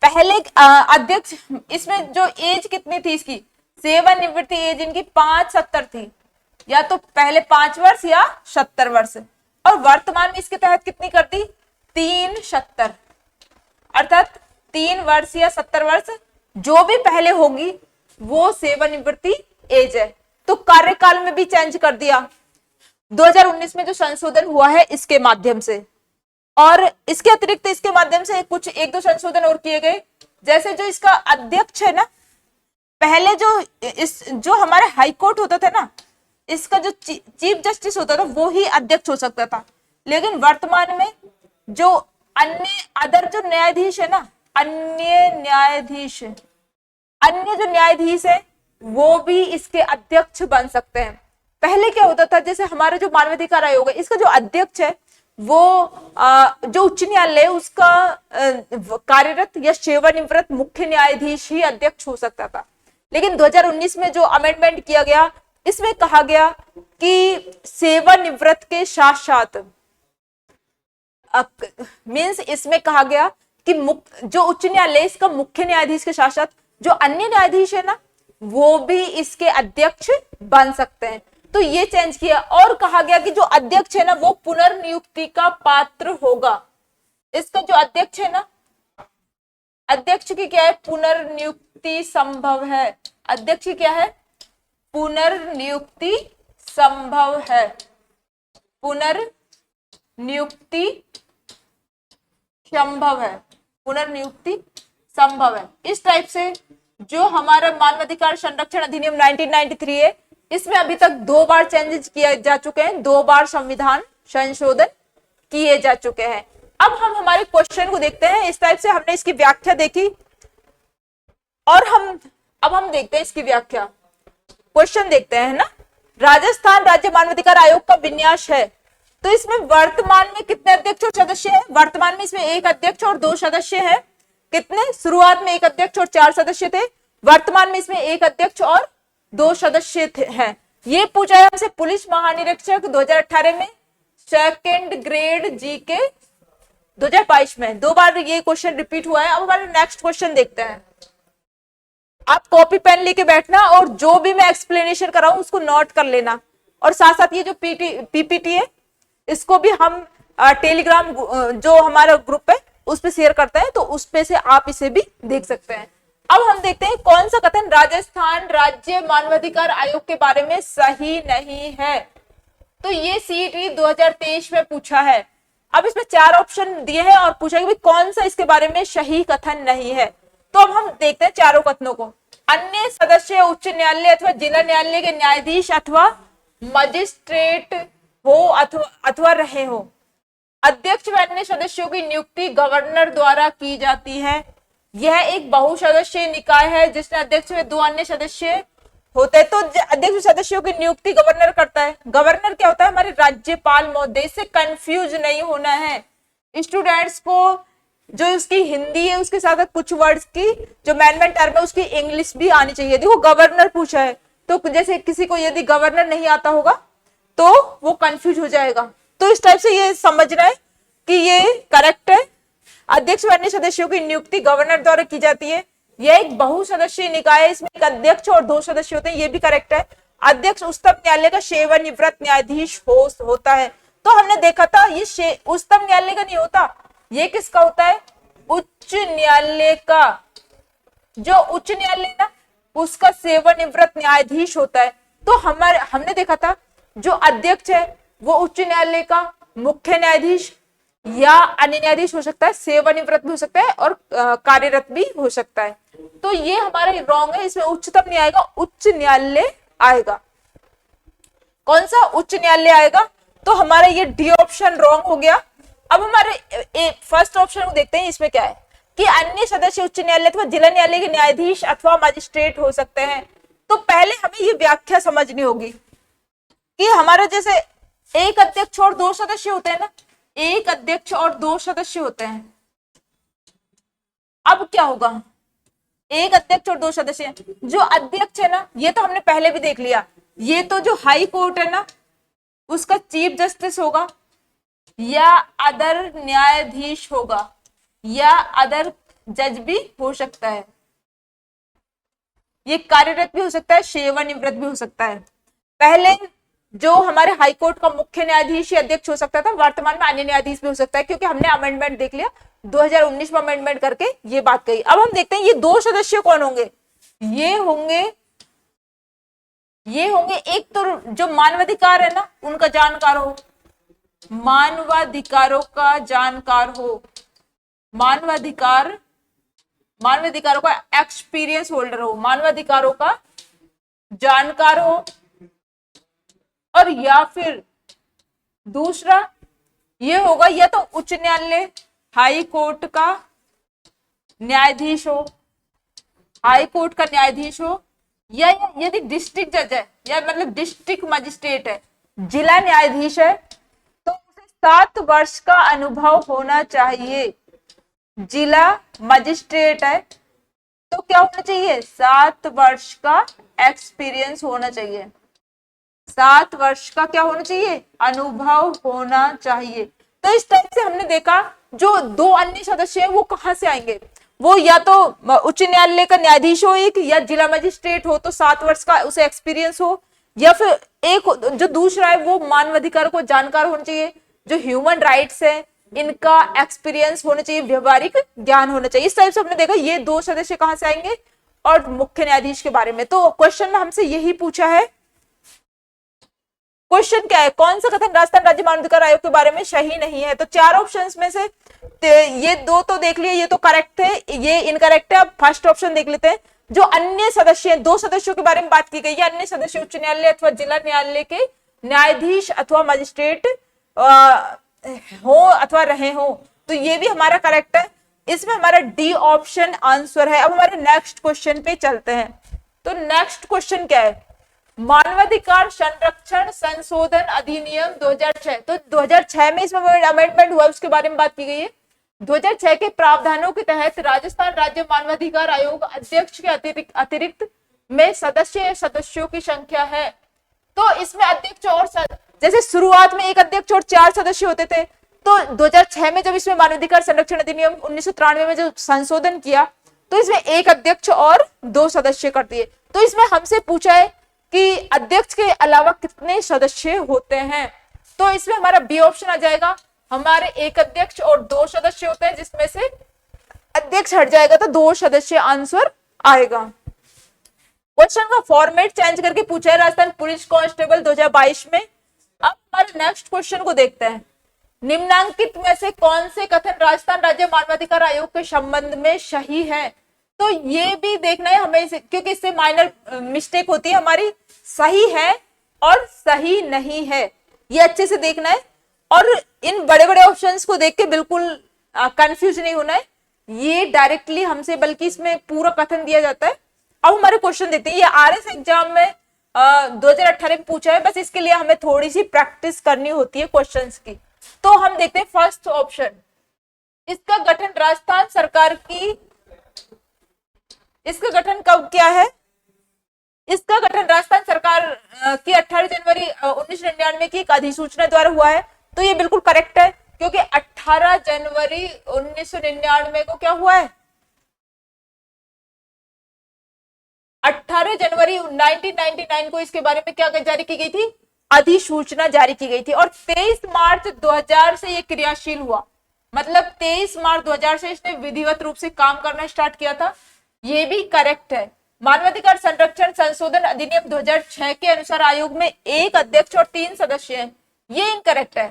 पहले अध्यक्ष, इसमें जो एज कितनी थी इसकी, सेवानिवृत्ति एज इनकी 570 थी, या तो पहले 5 वर्ष या 70 वर्ष, और वर्तमान में इसके तहत कितनी कर दी? 370, अर्थात 3 वर्ष या 70 वर्ष जो भी पहले होगी वो सेवानिवृत्ति एज है। तो कार्यकाल में भी चेंज कर दिया 2019 में जो संशोधन हुआ है इसके माध्यम से। और इसके अतिरिक्त इसके माध्यम से कुछ 1-2 संशोधन और किए गए, जैसे जो इसका अध्यक्ष है ना, पहले जो हमारे हाई कोर्ट होता था ना, इसका जो चीफ जस्टिस होता था वो ही अध्यक्ष हो सकता था, लेकिन वर्तमान में जो अदर जो न्यायाधीश है ना, अन्य जो न्यायाधीश है वो भी इसके अध्यक्ष बन सकते हैं। पहले क्या होता था, जैसे हमारा जो मानवाधिकार आयोग है इसका जो अध्यक्ष है वो जो उच्च न्यायालय उसका कार्यरत या सेवानिवृत्त मुख्य न्यायाधीश ही अध्यक्ष हो सकता था। लेकिन 2019 में जो अमेंडमेंट किया गया इसमें कहा गया कि सेवानिवृत्त के साथ साथ मींस इसमें कहा गया कि जो उच्च न्यायालय इसका मुख्य न्यायाधीश के साथ साथ जो अन्य न्यायाधीश है ना वो भी इसके अध्यक्ष बन सकते हैं। तो ये चेंज किया और कहा गया कि जो अध्यक्ष है ना वो पुनर्नियुक्ति का पात्र होगा। इसका जो अध्यक्ष है ना, अध्यक्ष की क्या है? पुनर्नियुक्ति संभव है। अध्यक्ष की क्या है? पुनर्नियुक्ति संभव है। पुनर्नियुक्ति संभव है। पुनर्नियुक्ति संभव है। इस टाइप से जो हमारा मानवाधिकार संरक्षण अधिनियम 1993 है इसमें अभी तक 2 बार चेंजेस किए जा चुके हैं, 2 बार संविधान संशोधन किए जा चुके हैं। अब हम हमारे क्वेश्चन को देखते हैं। इस टाइप से हमने इसकी व्याख्या देखी और हम अब हम देखते हैं इसकी व्याख्या। क्वेश्चन देखते हैं ना, राजस्थान राज्य मानवाधिकार आयोग का विन्यास है, तो इसमें वर्तमान में कितने अध्यक्ष और सदस्य हैं? वर्तमान में इसमें एक अध्यक्ष और 2 सदस्य हैं। कितने? शुरुआत में एक अध्यक्ष और 4 सदस्य थे, वर्तमान में इसमें एक अध्यक्ष और 2 सदस्य हैं। ये पूछा है हमसे पुलिस महानिरीक्षक 2018 में, सेकेंड ग्रेड जीके 2022 में, 2 बार ये क्वेश्चन रिपीट हुआ है। अब हमारा नेक्स्ट क्वेश्चन देखते हैं। आप कॉपी पेन लेके बैठना और जो भी मैं एक्सप्लेनेशन कर रहा हूं उसको नोट कर लेना, और साथ साथ ये जो पीपीटी है इसको भी हम टेलीग्राम जो हमारा ग्रुप है उस पे शेयर करते हैं, तो उस पे से आप इसे भी देख सकते हैं। अब हम देखते हैं कौन सा कथन राजस्थान राज्य मानवाधिकार आयोग के बारे में सही नहीं है। तो ये सीईटी 2023 में पूछा है। अब इसमें 4 ऑप्शन दिए हैं और पूछा कि कौन सा इसके बारे में सही कथन नहीं है। तो अब हम देखते हैं चारों कथनों को। अन्य सदस्य उच्च न्यायालय अथवा जिला न्यायालय के न्यायाधीश अथवा मजिस्ट्रेट हो अथवा रहे हो। अध्यक्ष व अन्य सदस्यों की नियुक्ति गवर्नर द्वारा की जाती है। यह एक बहुसदस्यीय निकाय है जिसमें अध्यक्ष व 2 अन्य सदस्य होते हैं। तो अध्यक्ष सदस्यों की नियुक्ति गवर्नर करता है। गवर्नर क्या होता है? हमारे राज्यपाल महोदय। से कंफ्यूज नहीं होना है स्टूडेंट्स को। जो उसकी हिंदी है उसके साथ कुछ वर्ड्स की जो मैनमेंट टर्म है उसकी इंग्लिश भी आनी चाहिए। देखो गवर्नर पूछा है, तो जैसे किसी को यदि गवर्नर नहीं आता होगा तो वो कंफ्यूज हो जाएगा। तो इस टाइप से ये समझना है कि ये करेक्ट है। अध्यक्ष व अन्य सदस्यों की नियुक्ति गवर्नर द्वारा की जाती है। यह एक बहुसदस्यीय निकाय है, इसमें एक अध्यक्ष और 2 सदस्य होते हैं, ये भी करेक्ट है। अध्यक्ष उच्चतम न्यायालय का सेवानिवृत्त न्यायाधीश होता है। तो हमने देखा था ये उच्चतम न्यायालय का नहीं होता, ये किसका होता है? उच्च न्यायालय का। जो उच्च न्यायालय ना उसका सेवानिवृत्त न्यायाधीश होता है। तो हमने देखा था जो अध्यक्ष है वो उच्च न्यायालय का मुख्य न्यायाधीश या अन्य न्यायाधीश हो सकता है, सेवानिवृत्त भी हो सकता है और कार्यरत भी हो सकता है। तो ये हमारा रॉन्ग है, इसमें उच्चतम न्यायालय का उच्च न्यायालय आएगा। कौन सा? उच्च न्यायालय आएगा। तो हमारा ये डी ऑप्शन रॉन्ग हो गया। अब हमारे फर्स्ट ऑप्शन को देखते हैं, इसमें क्या है कि अन्य सदस्य उच्च न्यायालय अथवा जिला न्यायालय के न्यायाधीश अथवा मजिस्ट्रेट हो सकते हैं। तो पहले हमें ये व्याख्या समझनी होगी कि हमारा जैसे एक अध्यक्ष और 2 सदस्य होते हैं ना, एक अध्यक्ष और 2 सदस्य होते हैं। अब क्या होगा? एक अध्यक्ष और 2 सदस्य हैं। जो अध्यक्ष है ना, ये तो हमने पहले भी देख लिया, ये तो जो हाई कोर्ट है ना उसका चीफ जस्टिस होगा या अदर न्यायाधीश होगा या अदर जज भी हो सकता है। ये कार्यरत भी हो सकता है, सेवानिवृत्त भी हो सकता है। पहले जो हमारे हाई कोर्ट का मुख्य न्यायाधीश या अध्यक्ष हो सकता था, वर्तमान में अन्य न्यायाधीश भी हो सकता है, क्योंकि हमने अमेंडमेंट देख लिया 2019 में अमेंडमेंट करके ये बात कही। अब हम देखते हैं ये 2 सदस्य कौन होंगे। ये होंगे एक तो जो मानवाधिकार है ना उनका जानकार हो, मानवाधिकारों का जानकार हो, मानवाधिकारों का एक्सपीरियंस होल्डर हो, मानवाधिकारों का जानकार हो, और या फिर दूसरा ये होगा या तो उच्च न्यायालय हाई कोर्ट का न्यायाधीश हो, हाई कोर्ट का न्यायाधीश हो, या यदि डिस्ट्रिक्ट जज है या मतलब डिस्ट्रिक्ट मजिस्ट्रेट है, जिला न्यायाधीश है, तो उसे 7 वर्ष का अनुभव होना चाहिए। जिला मजिस्ट्रेट है तो क्या होना चाहिए? 7 वर्ष का एक्सपीरियंस होना चाहिए। 7 वर्ष का क्या होना चाहिए? अनुभव होना चाहिए। तो इस टाइप से हमने देखा जो 2 अन्य सदस्य हैं वो कहां से आएंगे? वो या तो उच्च न्यायालय का न्यायाधीश हो एक, या जिला मजिस्ट्रेट हो तो 7 वर्ष का उसे एक्सपीरियंस हो, या फिर एक जो दूसरा है वो मानवाधिकार को जानकार होना चाहिए, जो ह्यूमन राइट्स है इनका एक्सपीरियंस होना चाहिए, व्यवहारिक ज्ञान होना चाहिए। इस टाइप से हमने देखा ये 2 सदस्य कहां से आएंगे और मुख्य न्यायाधीश के बारे में। तो क्वेश्चन में हमसे यही पूछा है। क्वेश्चन क्या है? कौन सा कथन राजस्थान राज्य मानवाधिकार आयोग के बारे में सही नहीं है? तो 4 ऑप्शंस में से ये 2 तो देख लिए, ये तो करेक्ट है, ये इनकरेक्ट है। अब फर्स्ट ऑप्शन देख लेते हैं। जो अन्य सदस्य 2 सदस्यों के बारे में बात की गई है, अन्य सदस्य उच्च न्यायालय अथवा जिला न्यायालय के न्यायाधीश अथवा मजिस्ट्रेट हो अथवा रहे हो, तो ये भी हमारा करेक्ट है। इसमें हमारा डी ऑप्शन आंसर है। अब हमारे नेक्स्ट क्वेश्चन पे चलते हैं। तो नेक्स्ट क्वेश्चन क्या है, मानवाधिकार संरक्षण संशोधन अधिनियम 2006। तो 2006 में इसमें अमेंडमेंट हुआ, उसके बारे में बात की गई है। 2006 के प्रावधानों के तहत राजस्थान राज्य मानवाधिकार आयोग अध्यक्ष के अतिरिक्त में सदस्यों की संख्या है। तो इसमें अध्यक्ष और जैसे शुरुआत में एक अध्यक्ष और 4 सदस्य होते थे, तो 2006 में जब इसमें मानवाधिकार संरक्षण अधिनियम 1993 में जो संशोधन किया, तो इसमें एक अध्यक्ष और 2 सदस्य कर दिए। तो इसमें हमसे पूछा है कि अध्यक्ष के अलावा कितने सदस्य होते हैं, तो इसमें हमारा बी ऑप्शन आ जाएगा। हमारे एक अध्यक्ष और 2 सदस्य होते हैं, जिसमें से अध्यक्ष हट जाएगा तो 2 सदस्य आंसर आएगा। क्वेश्चन का फॉर्मेट चेंज करके पूछा है राजस्थान पुलिस कांस्टेबल 2022 में। अब हमारे नेक्स्ट क्वेश्चन को देखते हैं, निम्नांकित में से कौन से कथन राजस्थान राज्य मानवाधिकार आयोग के संबंध में सही है। तो ये भी देखना है हमें, क्योंकि इससे माइनर मिस्टेक होती है हमारी, सही है और सही नहीं है, ये अच्छे से देखना है। और इन बड़े बड़े ऑप्शंस को देख के बिल्कुल कंफ्यूज नहीं होना है, ये डायरेक्टली हमसे बल्कि इसमें पूरा कथन दिया जाता है। अब हमारे क्वेश्चन देखते हैं, ये आरएस एग्जाम में 2018 में पूछा है, बस इसके लिए हमें थोड़ी सी प्रैक्टिस करनी होती है क्वेश्चंस की। तो हम देखते हैं फर्स्ट ऑप्शन, इसका गठन राजस्थान सरकार की, इसका गठन कब किया है, इसका गठन राजस्थान सरकार की 18 जनवरी 1999 की एक अधिसूचना द्वारा हुआ है। तो ये बिल्कुल करेक्ट है, क्योंकि 18 जनवरी 1999 को क्या हुआ है, 18 जनवरी 1999 को इसके बारे में क्या जारी की गई थी, अधिसूचना जारी की गई थी। और 23 मार्च 2000 से ये क्रियाशील हुआ, मतलब 23 मार्च 2000 से इसने विधिवत रूप से काम करना स्टार्ट किया था, ये भी करेक्ट है। मानवाधिकार संरक्षण संशोधन अधिनियम 2006 के अनुसार आयोग में एक अध्यक्ष और 3 सदस्य हैं, ये इनकरेक्ट है।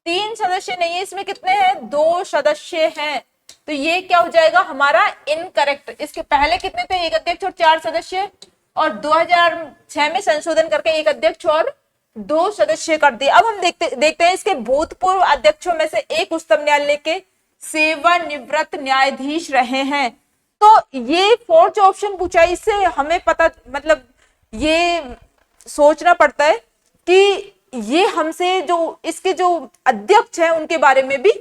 3 सदस्य नहीं है, इसमें कितने हैं, 2 सदस्य हैं, तो ये क्या हो जाएगा हमारा इनकरेक्ट। इसके पहले कितने थे, एक अध्यक्ष और 4 सदस्य, और 2006 में संशोधन करके एक अध्यक्ष और 2 सदस्य कर दिए। अब हम देखते हैं इसके भूतपूर्व अध्यक्षों में से एक उच्चतम न्यायालय के सेवानिवृत्त न्यायाधीश रहे हैं। तो ये फोर्थ ऑप्शन पूछा है, इससे हमें पता, मतलब ये सोचना पड़ता है कि ये हमसे जो इसके जो अध्यक्ष हैं उनके बारे में भी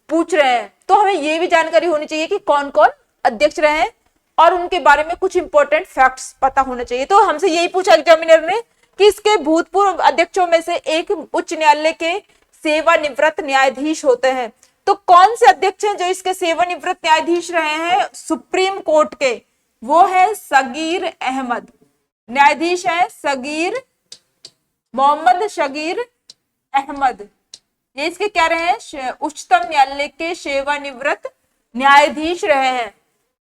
पूछ रहे हैं, तो हमें ये भी जानकारी होनी चाहिए कि कौन कौन अध्यक्ष रहे हैं और उनके बारे में कुछ इंपॉर्टेंट फैक्ट्स पता होना चाहिए। तो हमसे यही पूछा एग्जामिनर ने कि इसके भूतपूर्व अध्यक्षों में से एक उच्च न्यायालय के सेवानिवृत्त न्यायाधीश होते हैं। तो कौन से अध्यक्ष हैं जो इसके सेवानिवृत्त न्यायाधीश रहे हैं सुप्रीम कोर्ट के, वो है सगीर अहमद, न्यायाधीश है सगीर मोहम्मद शगीर अहमद, ये इसके क्या रहे हैं, उच्चतम न्यायालय के सेवानिवृत्त न्यायाधीश रहे हैं।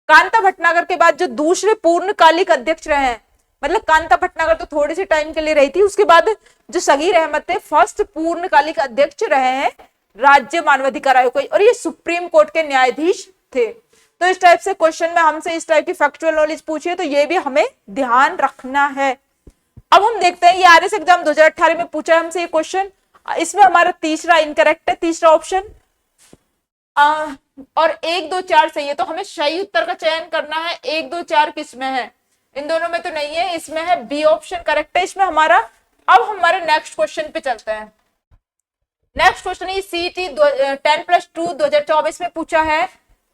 कांता भटनागर के बाद जो दूसरे पूर्णकालिक अध्यक्ष रहे हैं, मतलब कांता भटनागर तो थोड़े से टाइम के लिए रही थी, उसके बाद जो सगीर अहमद थे फर्स्ट पूर्णकालिक अध्यक्ष रहे हैं राज्य मानवाधिकार आयोग के, और ये सुप्रीम कोर्ट के न्यायाधीश थे। तो इस टाइप से क्वेश्चन में हमसे इस टाइप की फैक्चुअल नॉलेज पूछिए तो ये भी हमें ध्यान रखना है। अब हम देखते हैं, ये आरएस एग्जाम 2018 में पूछा है हमसे ये क्वेश्चन, इसमें हमारा तीसरा इनकरेक्ट है, तीसरा ऑप्शन, और 1 2 4 सही है, तो हमें सही उत्तर का चयन करना है। 1 2 4 किस में है, इन दोनों में तो नहीं है, इसमें है बी ऑप्शन करेक्ट है इसमें हमारा। अब हमारे नेक्स्ट क्वेश्चन पे चलते हैं। नेक्स्ट क्वेश्चन है सीटी 10+2 2024 में पूछा है,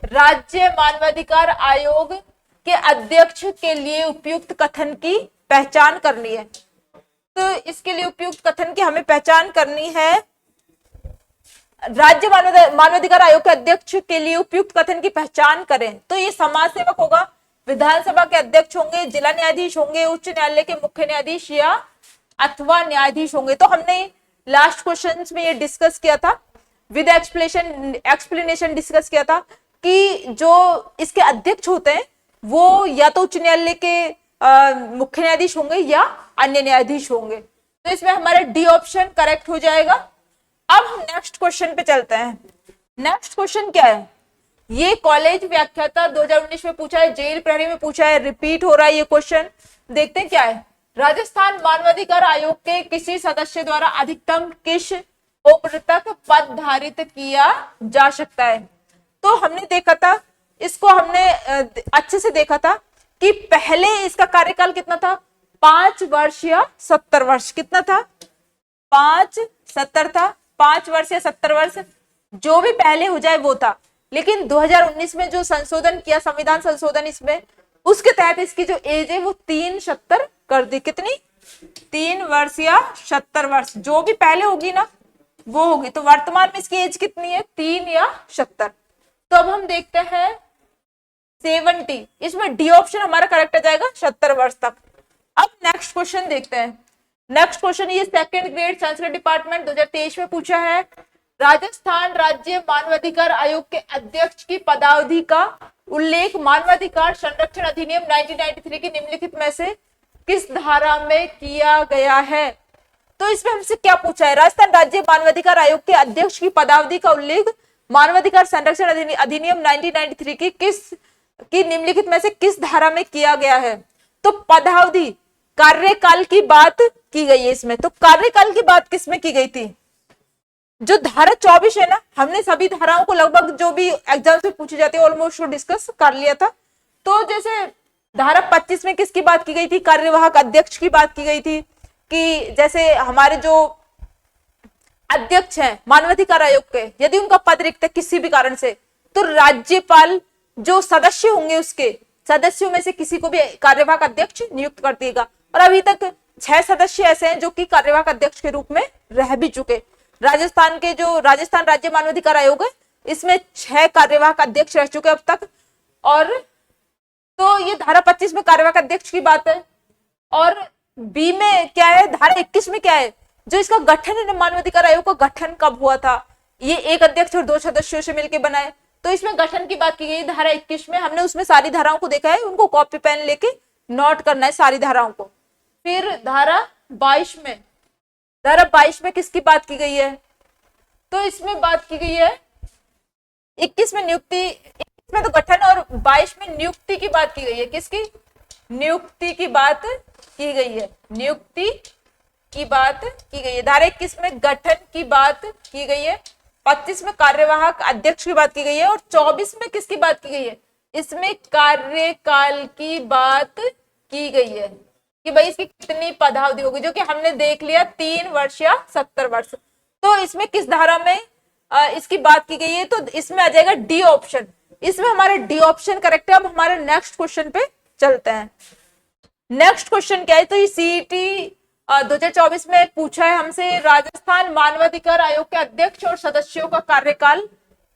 राज्य मानवाधिकार आयोग के अध्यक्ष के लिए उपयुक्त कथन की पहचान करनी है। तो इसके लिए उपयुक्त कथन की हमें पहचान करनी है, राज्य मानवाधिकार आयोग के अध्यक्ष के लिए उपयुक्त कथन की पहचान करें। तो ये समाज सेवक होगा, विधानसभा के अध्यक्ष होंगे, जिला न्यायाधीश होंगे, उच्च न्यायालय के मुख्य न्यायाधीश या अथवा न्यायाधीश होंगे। तो हमने लास्ट क्वेश्चन में ये डिस्कस किया था, विद एक्सप्लेनेशन डिस्कस किया था कि जो इसके अध्यक्ष होते हैं वो या तो उच्च न्यायालय के मुख्य न्यायाधीश होंगे या अन्य न्यायाधीश होंगे। तो इसमें हमारा डी ऑप्शन करेक्ट हो जाएगा। अब हम नेक्स्ट क्वेश्चन पे चलते हैं। नेक्स्ट क्वेश्चन क्या है, ये कॉलेज व्याख्याता 2019 में पूछा है, जेल प्रहरी में पूछा है, रिपीट हो रहा है ये क्वेश्चन। देखते हैं क्या है, राजस्थान मानवाधिकार आयोग के किसी सदस्य द्वारा अधिकतम किस उम्र तक पद धारित किया जा सकता है। तो हमने देखा था, इसको हमने अच्छे से देखा था कि पहले इसका कार्यकाल कितना था, 5 वर्ष या 70 वर्ष, कितना था, 5-70 था, 5 वर्ष या 70 वर्ष, जो भी पहले हो जाए वो था। लेकिन 2019 में जो संशोधन किया, संविधान संशोधन, इसमें उसके तहत इसकी जो एज है वो 3-70 कर दी। कितनी, 3 वर्ष या 70 वर्ष, जो भी पहले होगी ना वो होगी। तो वर्तमान में इसकी एज कितनी है, 3 या 70। तो अब हम देखते हैं 70, इसमें डी ऑप्शन हमारा करेक्ट आ जाएगा 70 वर्ष तक। अब नेक्स्ट क्वेश्चन देखते हैं। नेक्स्ट क्वेश्चन ये सेकंड ग्रेड संस्कृत डिपार्टमेंट 2023 में पूछा है। राजस्थान राज्य मानवाधिकार आयोग के अध्यक्ष की पदावधि का उल्लेख मानवाधिकार संरक्षण अधिनियम 1993 की निम्नलिखित में से किस धारा में किया गया है। तो इसमें हमसे क्या पूछा है, राजस्थान राज्य मानवाधिकार आयोग के अध्यक्ष की पदावधि का उल्लेख मानवाधिकार संरक्षण अधिनियम 1993 की निम्नलिखित में से किस धारा में किया गया है। तो पदावधि, कार्यकाल की बात की गई है इसमें। तो कार्यकाल की बात किसमें की गई थी, जो धारा 24 है ना, हमने सभी धाराओं को लगभग जो भी एग्जाम से पूछे जाते हैं ऑलमोस्ट डिस्कस कर लिया था। तो जैसे धारा 25 में किसकी बात की गई थी, कार्यवाहक अध्यक्ष की बात की गई थी कि जैसे हमारे जो अध्यक्ष हैं मानवाधिकार आयोग के, यदि उनका पद रिक्त है किसी भी कारण से, तो राज्यपाल जो सदस्य होंगे उसके सदस्यों में से किसी को भी कार्यवाहक अध्यक्ष नियुक्त कर देगा। और अभी तक 6 सदस्य ऐसे हैं जो कि कार्यवाहक अध्यक्ष के रूप में रह भी चुके। राजस्थान के जो राजस्थान राज्य मानवाधिकार आयोग है इसमें 6 कार्यवाहक अध्यक्ष रह चुके अब तक। और तो ये धारा 25 में कार्यवाहक अध्यक्ष की बात है। और बी में क्या है, धारा 21 में क्या है, जो इसका गठन है मानवाधिकार आयोग का गठन कब हुआ था, ये एक अध्यक्ष और 2 सदस्यों से मिलकर बनाए। तो इसमें गठन की बात की गई धारा 21 में। हमने उसमें सारी धाराओं को देखा है, उनको कॉपी पेन लेके नोट करना है सारी धाराओं को। फिर धारा 22 में, धारा 22 में किसकी बात की गई है, तो इसमें बात की गई है 21 में नियुक्ति, 21 में तो गठन और 22 में नियुक्ति की बात की गई है। किसकी, नियुक्ति की बात की गई है, नियुक्ति की बात की गई है। धारा 21 में गठन की बात की गई है, 25 में कार्यवाहक अध्यक्ष की बात की गई है और 24 में किसकी बात की गई है, इसमें कार्यकाल की बात की गई है कि भाई इसकी कितनी पदावधि होगी, जो कि हमने देख लिया 3 वर्ष या 70 वर्ष। तो इसमें किस धारा में इसकी बात की गई है, तो इसमें आ जाएगा डी ऑप्शन। इसमें हमारा डी ऑप्शन करेक्ट है। अब हमारे नेक्स्ट क्वेश्चन पे चलते हैं। नेक्स्ट क्वेश्चन क्या है, तो ये सीईटी 2024 में पूछा है हमसे, राजस्थान मानवाधिकार आयोग के अध्यक्ष और सदस्यों का कार्यकाल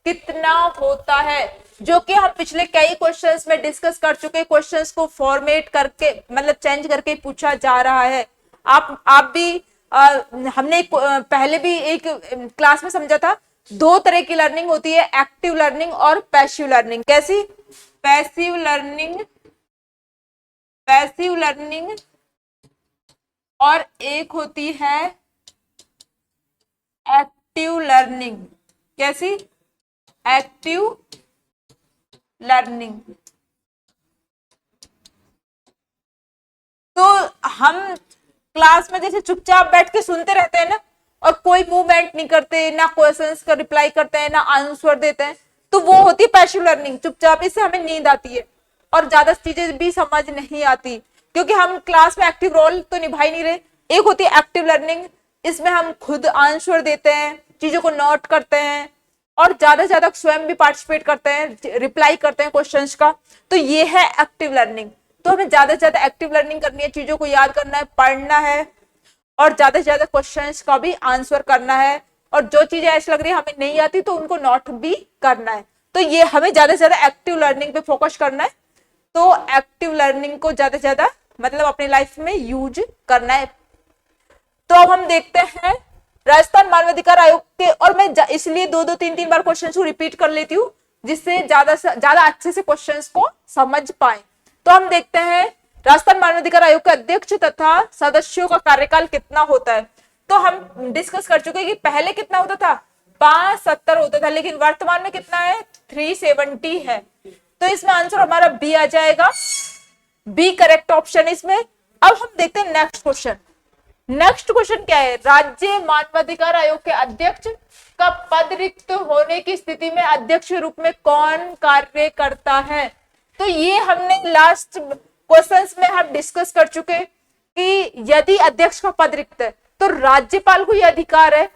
कितना होता है, जो कि हम पिछले कई क्वेश्चंस में डिस्कस कर चुके। क्वेश्चंस को फॉर्मेट करके मतलब चेंज करके पूछा जा रहा है। आप भी हमने पहले भी एक क्लास में समझा था, 2 तरह की लर्निंग होती है, एक्टिव लर्निंग और पैसिव लर्निंग। कैसी, पैसिव लर्निंग, पैसिव लर्निंग, और एक होती है एक्टिव लर्निंग। कैसी, एक्टिव लर्निंग। तो हम क्लास में जैसे चुपचाप बैठ के सुनते रहते हैं ना, और कोई मूवमेंट नहीं करते, ना क्वेश्चंस का रिप्लाई करते हैं, ना आंसर देते हैं, तो वो होती है पैसिव लर्निंग, चुपचाप। इससे हमें नींद आती है और ज्यादा चीजें भी समझ नहीं आती, क्योंकि हम क्लास में एक्टिव रोल तो निभा ही नहीं रहे। एक होती है एक्टिव लर्निंग, इसमें हम खुद आंसर देते हैं, चीजों को नोट करते हैं और ज्यादा से ज्यादा स्वयं भी पार्टिसिपेट करते हैं, रिप्लाई करते हैं क्वेश्चंस का। तो ये है एक्टिव लर्निंग। तो हमें ज्यादा से ज्यादा एक्टिव लर्निंग करनी है, चीजों को याद करना है, पढ़ना है और ज्यादा से ज्यादा क्वेश्चंस का भी आंसर करना है। और जो चीजें ऐसी लग रही है हमें नहीं आती तो उनको नोट भी करना है। तो ये हमें ज्यादा से ज्यादा एक्टिव लर्निंग पे फोकस करना है। तो एक्टिव लर्निंग को ज्यादा से ज्यादा मतलब अपनी लाइफ में यूज करना है। तो अब हम देखते हैं राजस्थान मानवाधिकार आयोग के, और मैं इसलिए 2-2, 3-3 बार क्वेश्चन को रिपीट कर लेती हूँ जिससे ज्यादा से ज्यादा अच्छे से क्वेश्चंस को समझ पाए। तो हम देखते हैं राजस्थान मानवाधिकार आयोग के अध्यक्ष तथा सदस्यों का कार्यकाल कितना होता है। तो हम डिस्कस कर चुके हैं कि पहले कितना होता था, 5-70 होता था, लेकिन वर्तमान में कितना है, 370 है। तो इसमें आंसर हमारा बी आ जाएगा, बी करेक्ट ऑप्शन इसमें। अब हम देखते हैं नेक्स्ट क्वेश्चन। नेक्स्ट क्वेश्चन क्या है, राज्य मानवाधिकार आयोग के अध्यक्ष का पद रिक्त होने की स्थिति में अध्यक्ष के रूप में कौन कार्य करता है। तो ये हमने लास्ट क्वेश्चंस में हम डिस्कस कर चुके कि यदि अध्यक्ष का पद रिक्त है तो राज्यपाल को यह अधिकार है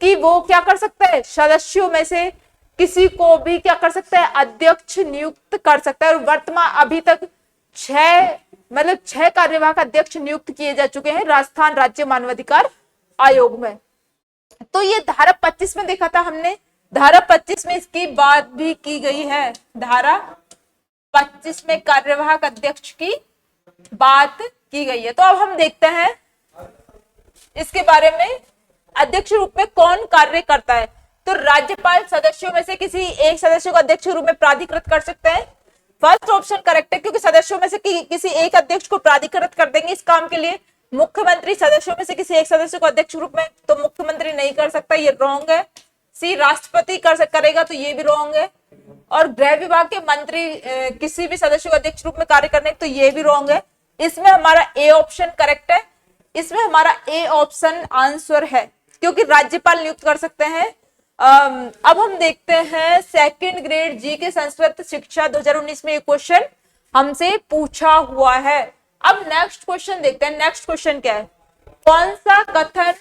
कि वो क्या कर सकता है, सदस्यों में से किसी को भी क्या कर सकता है, अध्यक्ष नियुक्त कर सकता है। और वर्तमान अभी तक 6 कार्यवाहक अध्यक्ष नियुक्त किए जा चुके हैं राजस्थान राज्य मानवाधिकार आयोग में। तो ये धारा 25 में देखा था हमने, धारा 25 में इसकी बात भी की गई है। धारा 25 में कार्यवाहक अध्यक्ष की बात की गई है। तो अब हम देखते हैं इसके बारे में, अध्यक्ष रूप में कौन कार्य करता है। तो राज्यपाल सदस्यों में से किसी एक सदस्य को अध्यक्ष रूप में प्राधिकृत कर सकते हैं। फर्स्ट ऑप्शन करेक्ट है, क्योंकि सदस्यों में से किसी एक अध्यक्ष को प्राधिकृत कर देंगे इस काम के लिए। मुख्यमंत्री सदस्यों में से किसी एक सदस्य को अध्यक्ष रूप में, तो मुख्यमंत्री नहीं कर सकता, ये रॉन्ग है। सी राष्ट्रपति करेगा, तो ये भी रॉन्ग है। और गृह विभाग के मंत्री किसी भी सदस्य को अध्यक्ष रूप में कार्य करने, तो ये भी रॉन्ग है। इसमें हमारा ए ऑप्शन करेक्ट है, इसमें हमारा ए ऑप्शन आंसर है, क्योंकि राज्यपाल नियुक्त कर सकते हैं। अब हम देखते हैं सेकंड ग्रेड जी के संस्कृत शिक्षा 2019 में एक क्वेश्चन हमसे पूछा हुआ है। अब नेक्स्ट क्वेश्चन देखते हैं। नेक्स्ट क्वेश्चन क्या है, कौन सा कथन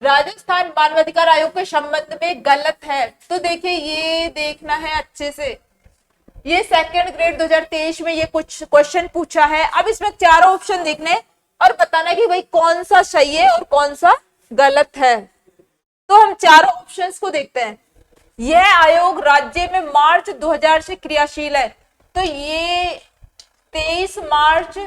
राजस्थान मानवाधिकार आयोग के संबंध में गलत है। तो देखिए, ये देखना है अच्छे से, ये सेकंड ग्रेड 2023 में ये कुछ क्वेश्चन पूछा है। अब इसमें 4 ऑप्शन देखने और बताना कि भाई कौन सा सही है और कौन सा गलत है। तो हम 4 ऑप्शंस को देखते हैं। यह आयोग राज्य में मार्च 2000 से क्रियाशील है। तो ये 23 मार्च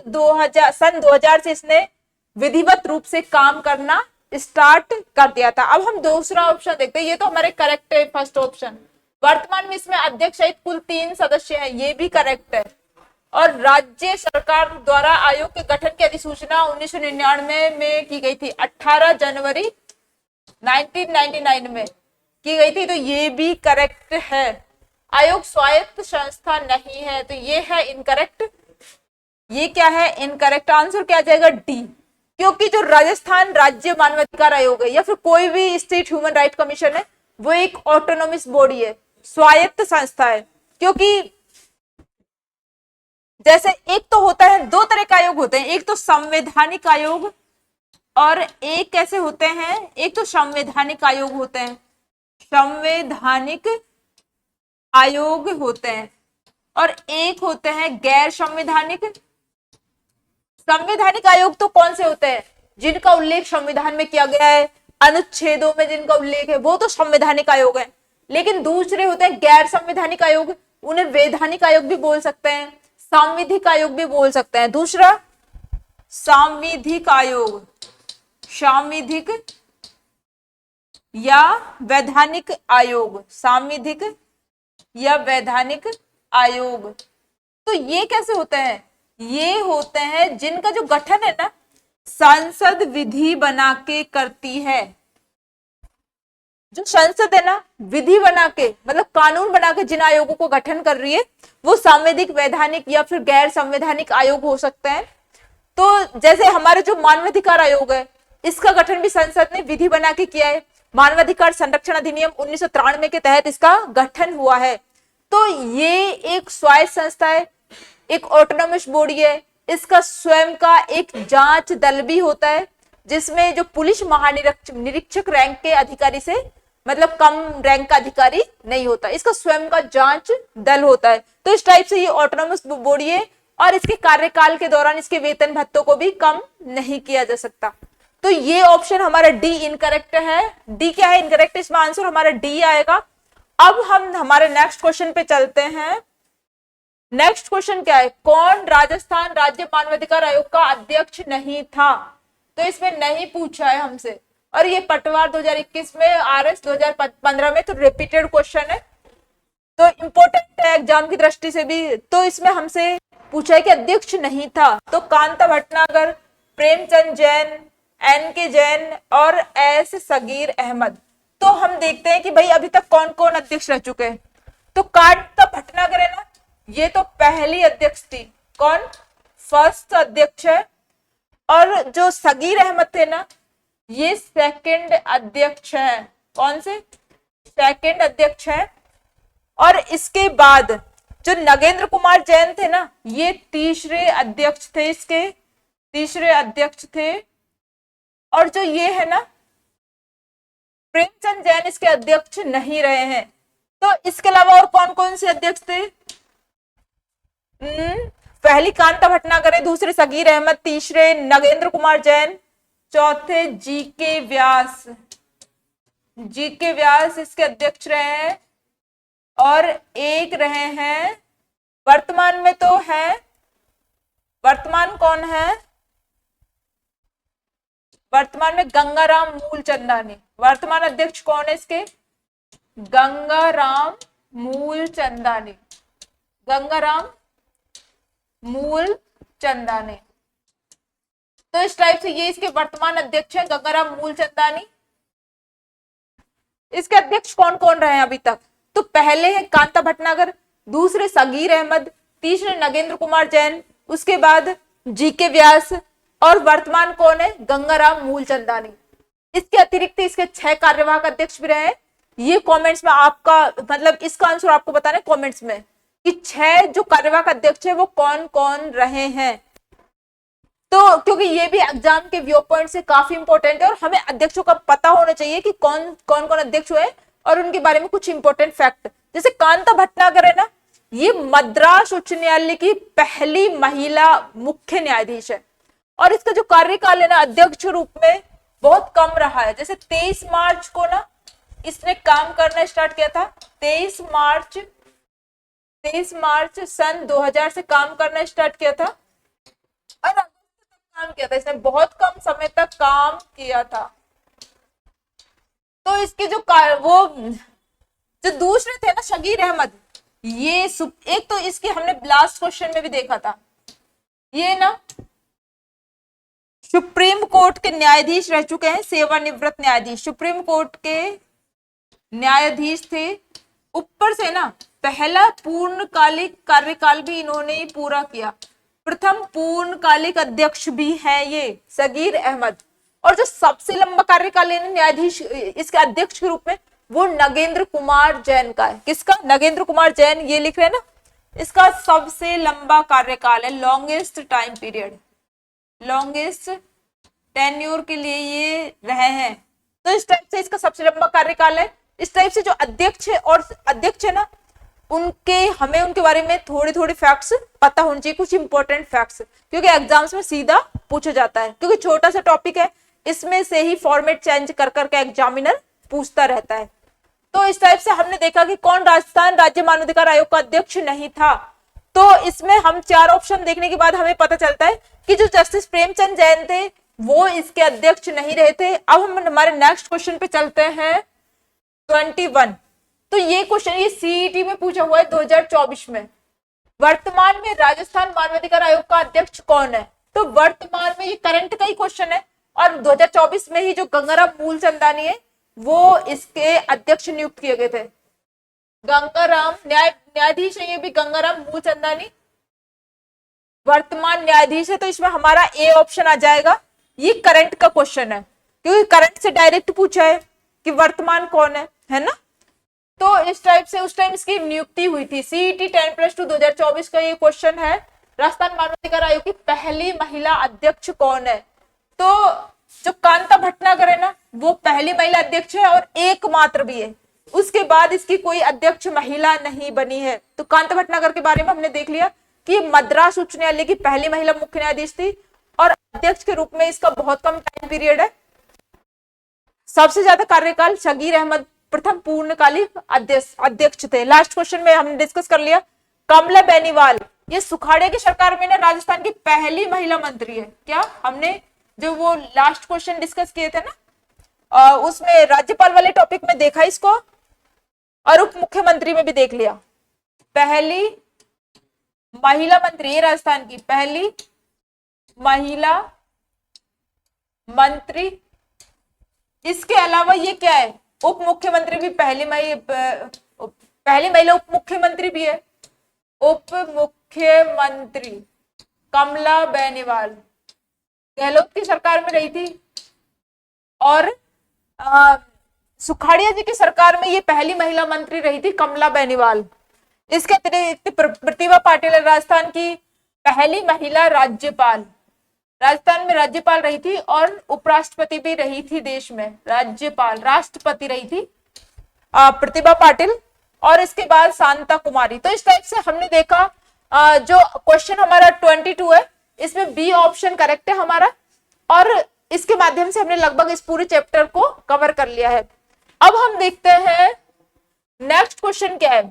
2000 सन 2000 से इसने विधिवत रूप से काम करना स्टार्ट कर दिया था। अब हम दूसरा ऑप्शन देखते हैं। ये तो हमारे करेक्ट है, फर्स्ट ऑप्शन। वर्तमान में इसमें अध्यक्ष सहित कुल 3 सदस्य हैं, ये भी करेक्ट है। और राज्य सरकार द्वारा आयोग के गठन की अधिसूचना 1999 में की गई थी, 18 जनवरी 1999 में की गई थी, तो ये भी करेक्ट है। आयोग स्वायत्त संस्था नहीं है, तो ये है इनकरेक्ट। ये क्या है, इनकरेक्ट। आंसर क्या आ जाएगा, डी, क्योंकि जो राजस्थान राज्य मानवाधिकार आयोग है या फिर कोई भी स्टेट ह्यूमन राइट कमीशन है, वो एक ऑटोनोमस बॉडी है, स्वायत्त संस्था है। क्योंकि जैसे एक तो होता है, 2 तरह का आयोग होते हैं, एक तो संवैधानिक आयोग और एक कैसे होते हैं, एक तो संवैधानिक आयोग होते हैं, संवैधानिक आयोग होते हैं, और एक होते हैं गैर संवैधानिक। संवैधानिक आयोग तो कौन से होते हैं, जिनका उल्लेख संविधान में किया गया है, अनुच्छेदों में जिनका उल्लेख है, वो तो संवैधानिक आयोग है। लेकिन दूसरे होते हैं गैर संवैधानिक आयोग, उन्हें वैधानिक आयोग भी बोल सकते हैं, सांविधिक आयोग भी बोल सकते हैं। दूसरा सांविधिक आयोग, सांविधिक या वैधानिक आयोग, सांविधिक या वैधानिक आयोग। तो ये कैसे होते हैं, ये होते हैं जिनका जो गठन है ना, संसद विधि बना के करती है। जो संसद है ना, विधि बना के मतलब कानून बना के जिन आयोगों को गठन कर रही है, वो सांविधिक, वैधानिक या फिर गैर संवैधानिक आयोग हो सकते हैं। तो जैसे हमारे जो मानवाधिकार आयोग है, इसका गठन भी संसद ने विधि बना के किया है। मानवाधिकार संरक्षण अधिनियम 1993 के तहत इसका गठन हुआ है। तो ये एक स्वायत्त संस्था है, एक ऑटोनोमस बॉडी है। इसका स्वयं का एक जांच दल भी होता है, जिसमें जो पुलिस महानिरीक्षक रैंक के अधिकारी से मतलब कम रैंक का अधिकारी नहीं होता, इसका स्वयं का जांच दल होता है। तो इस टाइप से ये ऑटोनोमस बॉडी है, और इसके कार्यकाल के दौरान इसके वेतन भत्तों को भी कम नहीं किया जा सकता। तो ये ऑप्शन हमारा डी इनकरेक्ट है। डी क्या है, इनकरेक्ट। इसमें आंसर हमारा डी आएगा। अब हम हमारे नेक्स्ट क्वेश्चन पे चलते हैं। नेक्स्ट क्वेश्चन क्या है, कौन राजस्थान राज्य मानवाधिकार आयोग का अध्यक्ष नहीं था। तो इसमें नहीं पूछा है हमसे, और ये पटवार 2021 में, आरएस 2015 में, तो रिपीटेड क्वेश्चन है, तो इंपॉर्टेंट है एग्जाम की दृष्टि से भी। तो इसमें हमसे पूछा है कि अध्यक्ष नहीं था। तो कांता भटनागर, प्रेमचंद जैन, एन के जैन और एस सगीर अहमद। तो हम देखते हैं कि भाई अभी तक कौन कौन अध्यक्ष रह चुके हैं। तो कांता भटनागर है ना, ये तो पहली अध्यक्ष थी। कौन, फर्स्ट अध्यक्ष है। और जो सगीर अहमद थे ना, ये सेकंड अध्यक्ष है। कौन से, सेकंड अध्यक्ष हैं, और इसके बाद जो नगेंद्र कुमार जैन थे ना, ये तीसरे अध्यक्ष थे, इसके तीसरे अध्यक्ष थे। और जो ये है ना प्रेमचंद जैन, इसके अध्यक्ष नहीं रहे हैं। तो इसके अलावा और कौन कौन से अध्यक्ष थे? पहली कांता भटनागर है, दूसरे सगीर अहमद, तीसरे नगेंद्र कुमार जैन, चौथे जीके व्यास। जीके व्यास इसके अध्यक्ष रहे हैं। और एक रहे हैं वर्तमान में, तो है वर्तमान कौन है? वर्तमान में गंगाराम मूलचंदानी। वर्तमान अध्यक्ष कौन है इसके? गंगाराम मूलचंदानी। गंगाराम मूलचंदानी। तो इस टाइप से ये इसके वर्तमान अध्यक्ष है गंगाराम मूलचंदानी। इसके अध्यक्ष कौन कौन रहे हैं अभी तक? तो पहले है कांता भटनागर, दूसरे सगीर अहमद, तीसरे नगेंद्र कुमार जैन, उसके बाद जीके व्यास, और वर्तमान कौन है? गंगाराम मूलचंदानी। इसके अतिरिक्त इसके 6 कार्यवाहक अध्यक्ष भी रहे हैं। ये कमेंट्स में आपका मतलब इसका आंसर आपको बताना है कमेंट्स में कि 6 जो कार्यवाहक अध्यक्ष है वो कौन कौन रहे हैं। तो क्योंकि ये भी एग्जाम के व्यू पॉइंट से काफी इंपॉर्टेंट है, और हमें अध्यक्षों का पता होना चाहिए कि कौन कौन कौन अध्यक्ष हुए और उनके बारे में कुछ इंपॉर्टेंट फैक्ट। जैसे कांता भटनागर है ना, ये मद्रास उच्च न्यायालय की पहली महिला मुख्य न्यायाधीश है, और इसका जो कार्यकाल है ना अध्यक्ष रूप में बहुत कम रहा है। जैसे 23 मार्च को ना इसने काम करना स्टार्ट किया था, 23 मार्च सन 2000 से काम करना स्टार्ट किया था, और काम किया था इसने, बहुत कम समय तक काम किया था। तो इसके जो वो जो दूसरे थे ना शगीर अहमद, ये एक तो इसके हमने लास्ट क्वेश्चन में भी देखा था, ये ना सुप्रीम कोर्ट के न्यायाधीश रह चुके हैं, सेवानिवृत्त न्यायाधीश, सुप्रीम कोर्ट के न्यायाधीश थे। ऊपर से ना पहला पूर्णकालिक कार्यकाल भी इन्होंने पूरा किया, प्रथम पूर्णकालिक अध्यक्ष भी है ये सगीर अहमद। और जो सबसे लंबा कार्यकाल है न्यायाधीश इसके अध्यक्ष के रूप में, वो नगेंद्र कुमार जैन का है। किसका? नगेंद्र कुमार जैन, ये लिख रहे हैं ना, इसका सबसे लंबा कार्यकाल है, longest time period, longest tenure के लिए ये रहे हैं। तो इस टाइप से इसका सबसे लंबा कार्यकाल है। इस टाइप से जो अध्यक्ष है और अध्यक्ष है ना, हमें उनके बारे में थोड़ी थोड़ी फैक्ट्स पता होनी चाहिए, कुछ इंपॉर्टेंट फैक्ट्स, क्योंकि एग्जाम्स में सीधा पूछा जाता है, क्योंकि छोटा सा टॉपिक है, इसमें से ही फॉर्मेट चेंज कर करके एग्जामिनर पूछता रहता है। तो इस टाइप से हमने देखा कि कौन राजस्थान राज्य मानवाधिकार आयोग का अध्यक्ष नहीं था। तो इसमें हम 4 ऑप्शन देखने के बाद हमें पता चलता है कि जो जस्टिस प्रेमचंद जैन थे वो इसके अध्यक्ष नहीं रहे थे। अब हम हमारे नेक्स्ट क्वेश्चन पे चलते हैं 21। तो ये क्वेश्चन ये सीईटी में पूछा हुआ है 2024 में। वर्तमान में राजस्थान मानवाधिकार आयोग का अध्यक्ष कौन है? तो वर्तमान में ये करंट का ही क्वेश्चन है, और 2024 में ही जो गंगाराम मूलचंदानी है वो इसके अध्यक्ष नियुक्त किए गए थे। गंगाराम न्यायाधीश है, ये भी गंगाराम मूलचंदानी वर्तमान न्यायाधीश है। तो इसमें हमारा ए ऑप्शन आ जाएगा। ये करंट का क्वेश्चन है, क्योंकि करंट से डायरेक्ट पूछा है कि वर्तमान कौन है ना। तो इस टाइप से उस टाइम इसकी नियुक्ति हुई थी। सीईटी 10+2 2024 का ये क्वेश्चन है, राजस्थान मानवाधिकार आयोग की पहली महिला अध्यक्ष कौन है? तो जो कांता भटनागर है ना, वो पहली महिला अध्यक्ष है और एकमात्र भी है, उसके बाद इसकी कोई अध्यक्ष महिला नहीं बनी है। तो कांता भटनागर के बारे में हमने देख लिया कि मद्रास उच्च न्यायालय की पहली महिला मुख्य न्यायाधीश थी, और अध्यक्ष के रूप में इसका बहुत कम टाइम पीरियड है। सबसे ज्यादा कार्यकाल शगीर अहमद प्रथम पूर्णकालिक अध्यक्ष थे। लास्ट क्वेश्चन में हमने डिस्कस कर लिया कमला बेनीवाल, ये सुखाड़े की सरकार में ना राजस्थान की पहली महिला मंत्री है। क्या हमने जो वो लास्ट क्वेश्चन डिस्कस किए थे ना, उसमें राज्यपाल वाले टॉपिक में देखा इसको, और उप मुख्यमंत्री में भी देख लिया। पहली महिला मंत्री, ये राजस्थान की पहली महिला मंत्री। इसके अलावा ये क्या है, उप मुख्यमंत्री भी पहली महिला उप मुख्यमंत्री भी है। उप मुख्यमंत्री कमला बेनीवाल गहलोत की सरकार में रही थी, और सुखाड़िया जी की सरकार में ये पहली महिला मंत्री रही थी कमला बेनीवाल। इसके अतिरिक्त प्रतिभा पाटिल राजस्थान की पहली महिला राज्यपाल, राजस्थान में राज्यपाल रही थी और उपराष्ट्रपति भी रही थी देश में, राज्यपाल राष्ट्रपति रही थी प्रतिभा पाटिल। और इसके बाद शांता कुमारी। तो इस टाइप से हमने देखा जो क्वेश्चन हमारा 22 है इसमें बी ऑप्शन करेक्ट है हमारा, और इसके माध्यम से हमने लगभग इस पूरे चैप्टर को कवर कर लिया है। अब हम देखते हैं नेक्स्ट क्वेश्चन क्या है।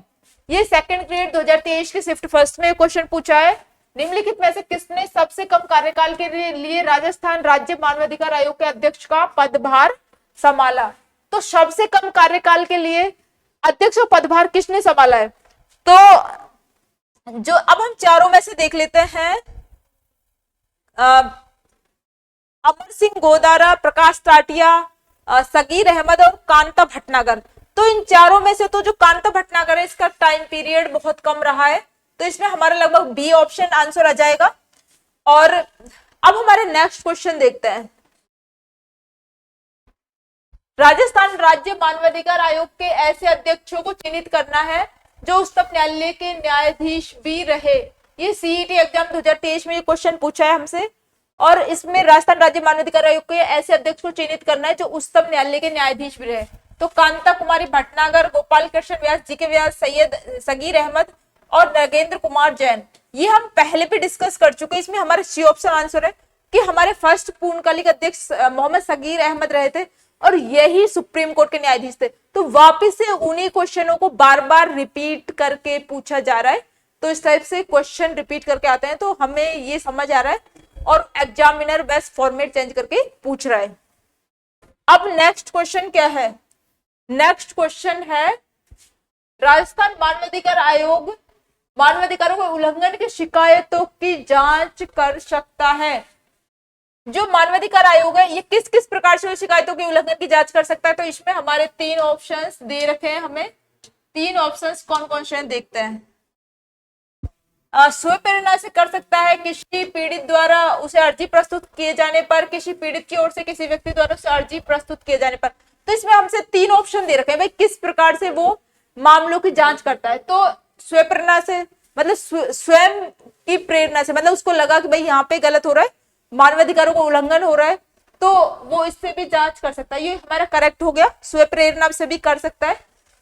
ये सेकंड ग्रेड 2023 के शिफ्ट फर्स्ट में क्वेश्चन पूछा है, निम्नलिखित में से किसने सबसे कम कार्यकाल के लिए राजस्थान राज्य मानवाधिकार आयोग के अध्यक्ष का पदभार संभाला। तो सबसे कम कार्यकाल के लिए अध्यक्ष का पदभार किसने संभाला है? तो जो अब हम चारों में से देख लेते हैं, अमर सिंह गोदारा, प्रकाश टाटिया, सगीर अहमद और कांता भटनागर। तो इन चारों में से तो जो कांता भटनागर है इसका टाइम पीरियड बहुत कम रहा है, तो इसमें हमारा लगभग बी ऑप्शन आंसर आ जाएगा। और अब हमारे नेक्स्ट क्वेश्चन देखते हैं। राजस्थान राज्य मानवाधिकार आयोग के ऐसे अध्यक्षों को चिन्हित करना है जो उच्चतम न्यायालय के न्यायाधीश भी रहे। ये सीईटी एग्जाम 2023 में ये क्वेश्चन पूछा है हमसे, और इसमें राजस्थान राज्य मानवाधिकार आयोग के ऐसे अध्यक्ष को चिन्हित करना है जो उच्चतम न्यायालय के न्यायाधीश भी रहे। तो कांता कुमारी भटनागर, गोपाल कृष्ण व्यास, जीके व्यास, सैयद सगीर अहमद और नगेंद्र कुमार जैन। ये हम पहले भी डिस्कस कर चुके हैं। इसमें हमारे सी ऑप्शन आंसर है कि हमारे फर्स्ट पूर्णकालिक अध्यक्ष मोहम्मद सगीर अहमद रहे थे और यही सुप्रीम कोर्ट के न्यायाधीश थे। तो वापस से उन्हीं क्वेश्चनों को बार बार रिपीट करके पूछा जा रहा है। तो इस टाइप से क्वेश्चन रिपीट करके आते हैं, तो हमें ये समझ आ रहा है, और एग्जामिनर बस फॉर्मेट चेंज करके पूछ रहा है। अब नेक्स्ट क्वेश्चन क्या है? नेक्स्ट क्वेश्चन है राजस्थान मानवाधिकार आयोग मानवाधिकारों के उल्लंघन की शिकायतों की जांच कर सकता है। जो मानवाधिकार आयोग है ये किस किस प्रकार से शिकायतों के उल्लंघन की जांच कर सकता है? तो इसमें हमारे 3 ऑप्शंस दे रखे हैं। हमें 3 ऑप्शंस कौन कौन से देखते हैं। स्व प्रेरणा से कर सकता है, किसी पीड़ित द्वारा उसे अर्जी प्रस्तुत किए जाने पर, किसी पीड़ित की ओर से किसी व्यक्ति द्वारा उसे अर्जी प्रस्तुत किए जाने पर। तो इसमें हमसे 3 ऑप्शन दे रखे हैं भाई, किस प्रकार से वो मामलों की जांच करता है। तो स्व प्रेरणा से मतलब स्वयं की प्रेरणा से, मतलब उसको लगा कि भाई यहाँ पे गलत हो रहा है, मानवाधिकारों का उल्लंघन हो रहा है, तो वो इससे भी जांच कर सकता है। ये हमारा करेक्ट हो गया, स्व प्रेरणा से भी कर सकता है।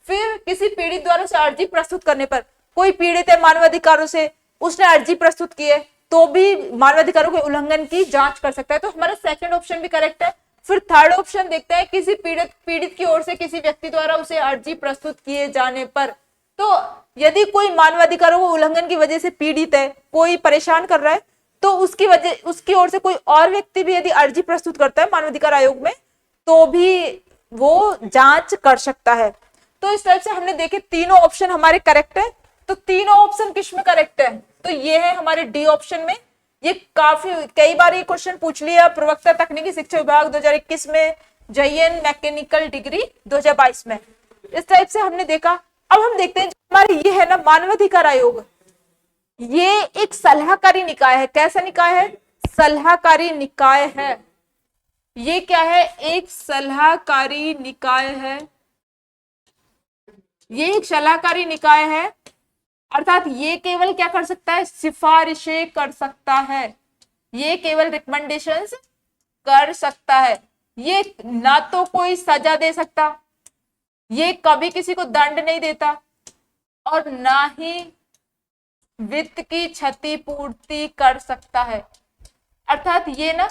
फिर किसी पीड़ित द्वारा उसे अर्जी प्रस्तुत करने पर, कोई पीड़ित है मानवाधिकारों से, उसने अर्जी प्रस्तुत की है, तो भी मानवाधिकारों के उल्लंघन की जांच कर सकता है। तो हमारा सेकंड ऑप्शन भी करेक्ट है। फिर थर्ड ऑप्शन देखते हैं, किसी पीड़ित की ओर से किसी व्यक्ति द्वारा उसे अर्जी प्रस्तुत किए जाने पर। तो यदि कोई मानवाधिकारों को उल्लंघन की वजह से पीड़ित है, कोई परेशान कर रहा है, तो उसकी ओर से कोई और व्यक्ति भी यदि अर्जी प्रस्तुत करता है मानवाधिकार आयोग में, तो भी वो जांच कर सकता है। तो इस तरह से हमने देखे तीनों ऑप्शन हमारे करेक्ट है। तो तीनों ऑप्शन किसमें करेक्ट है? तो ये है हमारे डी ऑप्शन में। ये काफी कई बार ये क्वेश्चन पूछ लिया प्रवक्ता तकनीकी शिक्षा विभाग 2021 में, जयन मैकेनिकल डिग्री 2022 में। इस टाइप से हमने देखा। अब हम देखते हैं हमारे ये है ना मानवाधिकार आयोग, ये एक सलाहकारी निकाय है। कैसा निकाय है? सलाहकारी निकाय है। ये क्या है? एक सलाहकारी निकाय है। ये एक सलाहकारी निकाय है, अर्थात ये केवल क्या कर सकता है? सिफारिशें कर सकता है। ये केवल रिकमेंडेशंस कर सकता है। ये ना तो कोई सजा दे सकता, ये कभी किसी को दंड नहीं देता, और ना ही वित्त की क्षतिपूर्ति कर सकता है। अर्थात ये ना,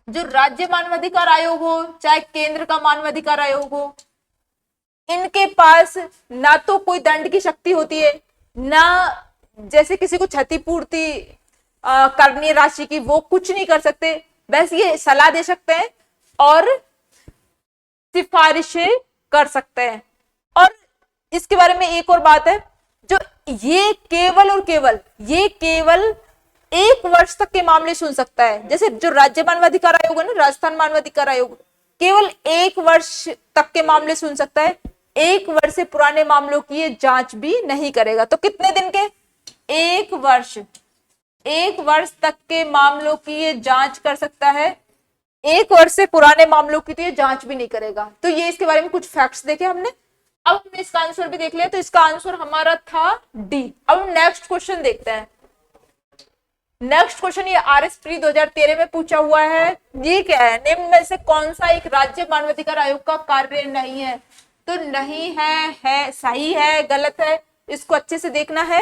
जो राज्य मानवाधिकार आयोग हो चाहे केंद्र का मानवाधिकार आयोग हो, इनके पास ना तो कोई दंड की शक्ति होती है, ना जैसे किसी को क्षतिपूर्ति करनी है राशि की, वो कुछ नहीं कर सकते। बस ये सलाह दे सकते हैं और सिफारिशें कर सकते हैं। और इसके बारे में एक और बात है, जो ये केवल और केवल 1 वर्ष तक के मामले सुन सकता है। जैसे जो राज्य मानवाधिकार आयोग है ना, राजस्थान मानवाधिकार आयोग, केवल 1 वर्ष तक के मामले सुन सकता है। 1 वर्ष से पुराने मामलों की ये जांच भी नहीं करेगा। तो कितने दिन के? 1 वर्ष। 1 वर्ष तक के मामलों की ये जांच कर सकता है, 1 वर्ष से पुराने मामलों की तो ये जांच भी नहीं करेगा। तो ये इसके बारे में कुछ फैक्ट्स देखे हमने। अब हमने इसका आंसर भी देख लिया, तो इसका आंसर हमारा था डी। अब हम नेक्स्ट क्वेश्चन देखते हैं। नेक्स्ट क्वेश्चन ये RS प्री 2013 में पूछा हुआ है। ये क्या है, निम्न में से कौन सा एक राज्य मानवाधिकार आयोग का कार्य नहीं है? तो नहीं है सही है, गलत है, इसको अच्छे से देखना है।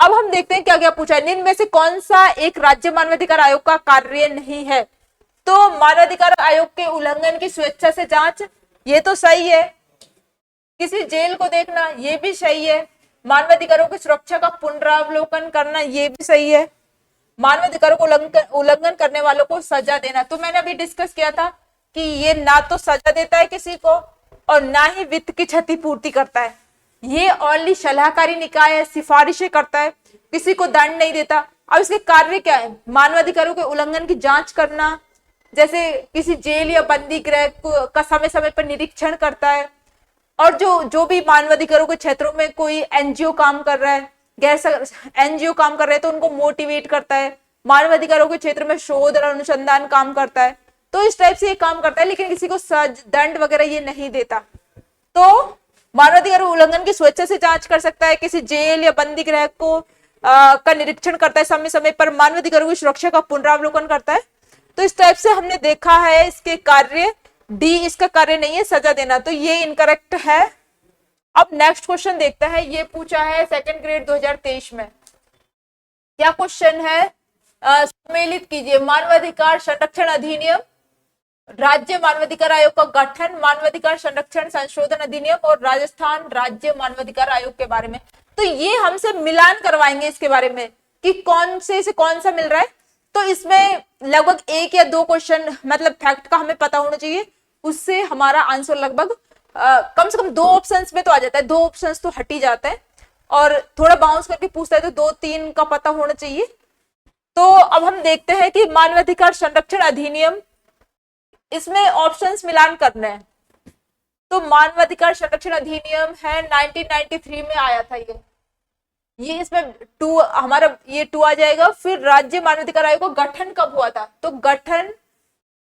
अब हम देखते हैं क्या क्या पूछा है। निम्न में से कौन सा एक राज्य मानवाधिकार आयोग का कार्य नहीं है? तो मानवाधिकार आयोग के उल्लंघन की स्वेच्छा से जांच, ये तो सही है। किसी जेल को देखना, ये भी सही है। मानवाधिकारों की सुरक्षा का पुनरावलोकन करना, ये भी सही है। मानवाधिकारों को उल्लंघन करने वालों को सजा देना, तो मैंने अभी डिस्कस किया था कि ये ना तो सजा देता है किसी को और ना ही वित्त की क्षतिपूर्ति करता है। ये ओनली सलाहकारी निकाय है, सिफारिशें करता है, किसी को दंड नहीं देता। अब इसके कार्य क्या है? मानवाधिकारों के उल्लंघन की जांच करना, जैसे किसी जेल या बंदी गृह का समय समय पर निरीक्षण करता है, और जो भी मानवाधिकारों के क्षेत्रों में कोई एनजीओ काम कर रहा है, गैर एनजीओ काम कर रहे हैं, तो उनको मोटिवेट करता है। मानवाधिकारों के क्षेत्र में शोध और अनुसंधान काम करता है। तो इस टाइप से ये काम करता है, लेकिन किसी को दंड वगैरह ये नहीं देता। तो मानवाधिकार उल्लंघन की स्वेच्छा से जांच कर सकता है, किसी जेल या बंदी गृह को का निरीक्षण करता है, समय समय पर मानवाधिकारों की सुरक्षा का पुनरावलोकन करता है। तो इस टाइप से हमने देखा है इसके कार्य। डी इसका कार्य नहीं है सजा देना, तो ये इनकरेक्ट है। अब नेक्स्ट क्वेश्चन देखते हैं। ये पूछा है सेकंड ग्रेड 2023 में। क्या क्वेश्चन है? सम्मिलित कीजिए मानवाधिकार संरक्षण अधिनियम, राज्य मानवाधिकार आयोग का गठन, मानवाधिकार संरक्षण संशोधन अधिनियम और राजस्थान राज्य मानवाधिकार आयोग के बारे में। तो ये हमसे मिलान करवाएंगे इसके बारे में कि कौन से कौन सा मिल रहा है। तो इसमें लगभग 1 या 2 क्वेश्चन, मतलब फैक्ट का हमें पता होना चाहिए, उससे हमारा आंसर लगभग कम से कम 2 ऑप्शंस में तो आ जाता है। 2 ऑप्शंस तो हट ही जाता है, और थोड़ा बाउंस करके पूछता है तो 2-3 का पता होना चाहिए। तो अब हम देखते हैं कि मानवाधिकार संरक्षण अधिनियम, इसमें ऑप्शंस मिलान करना है। तो मानवाधिकार संरक्षण अधिनियम है 1993 में आया था ये इसमें 2 हमारा ये 2 आ जाएगा। फिर राज्य मानवाधिकार आयोग का गठन कब हुआ था? तो गठन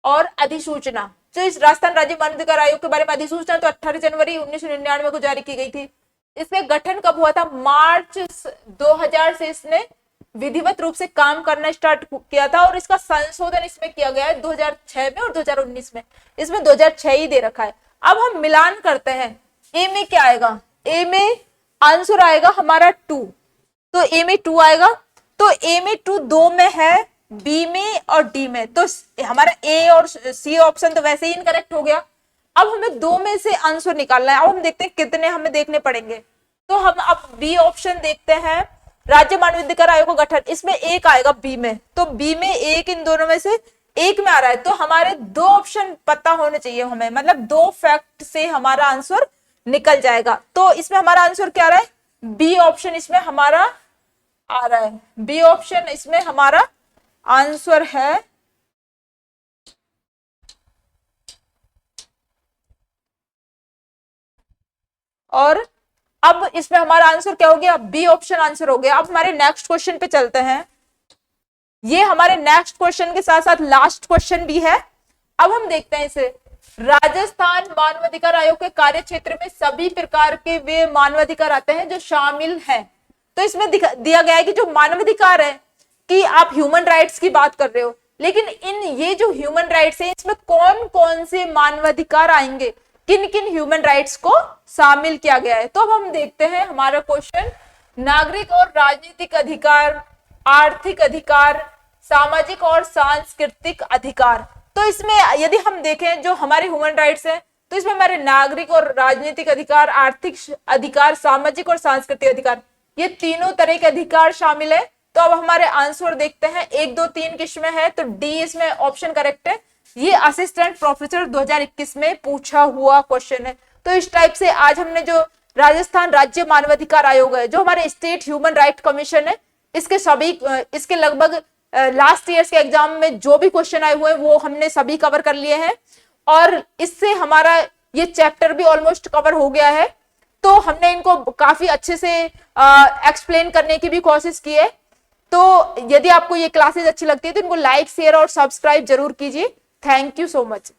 और अधिसूचना, जो इस राजस्थान राज्य मानवाधिकार आयोग के बारे में अधिसूचना तो 18 जनवरी 1999 को जारी की गई थी। इसमें गठन कब हुआ था? मार्च 2000 से इसने विधिवत रूप से काम करना स्टार्ट किया था, और इसका संशोधन इसमें किया गया है 2006 में और 2019 में। इसमें 2006 ही दे रखा है। अब हम मिलान करते हैं। ए में क्या आएगा? ए में आंसर आएगा हमारा 2, तो ए में 2 आएगा। तो ए में 2 2 में है, बी में और डी में, तो हमारा ए और सी ऑप्शन तो वैसे ही इनकरेक्ट हो गया। अब हमें 2 में से आंसर निकालना है। अब हम देखते हैं कितने हमें देखने पड़ेंगे। तो हम अब बी ऑप्शन देखते हैं, राज्य मानवाधिकार आयोग का गठन, इसमें 1 आएगा बी में, तो बी में 1 इन दोनों में से 1 में आ रहा है। तो हमारे 2 ऑप्शन पता होने चाहिए हमें, मतलब 2 फैक्ट से हमारा आंसर निकल जाएगा। तो इसमें हमारा आंसर क्या आ रहा है? बी ऑप्शन इसमें हमारा आ रहा है। बी ऑप्शन इसमें हमारा आंसर है। और अब इसमें हमारा आंसर क्या हो गया? बी ऑप्शन आंसर हो गया। अब हमारे नेक्स्ट क्वेश्चन पे चलते हैं। ये हमारे नेक्स्ट क्वेश्चन के साथ साथ लास्ट क्वेश्चन भी है। अब हम देखते हैं इसे। राजस्थान मानवाधिकार आयोग के कार्य क्षेत्र में सभी प्रकार के वे मानवाधिकार आते हैं जो शामिल हैं। तो इसमें दिया गया है कि जो मानवाधिकार है कि आप ह्यूमन राइट्स की बात कर रहे हो, लेकिन इन ये जो ह्यूमन राइट्स है इसमें कौन कौन से मानवाधिकार आएंगे, किन किन ह्यूमन राइट्स को शामिल किया गया है। तो अब हम देखते हैं हमारा क्वेश्चन। नागरिक और राजनीतिक अधिकार, आर्थिक अधिकार, सामाजिक और सांस्कृतिक अधिकार। तो इसमें यदि हम देखें जो हमारे ह्यूमन राइट्स हैं, तो इसमें हमारे नागरिक और राजनीतिक अधिकार, आर्थिक अधिकार, सामाजिक और सांस्कृतिक अधिकार, ये तीनों तरह के अधिकार शामिल है। तो अब हमारे आंसर देखते हैं। 1 2 3 किसमें है? तो डी इसमें ऑप्शन करेक्ट है। ये असिस्टेंट प्रोफेसर 2021 में पूछा हुआ क्वेश्चन है। तो इस टाइप से आज हमने जो राजस्थान राज्य मानवाधिकार आयोग है, जो हमारे स्टेट ह्यूमन राइट कमीशन है, इसके लगभग लास्ट ईयर्स के एग्जाम में जो भी क्वेश्चन आए हुए हैं वो हमने सभी कवर कर लिए हैं, और इससे हमारा ये चैप्टर भी ऑलमोस्ट कवर हो गया है। तो हमने इनको काफी अच्छे से एक्सप्लेन करने की भी कोशिश की है। तो यदि आपको ये क्लासेस अच्छी लगती है तो इनको लाइक, शेयर और सब्सक्राइब जरूर कीजिए। Thank you so much.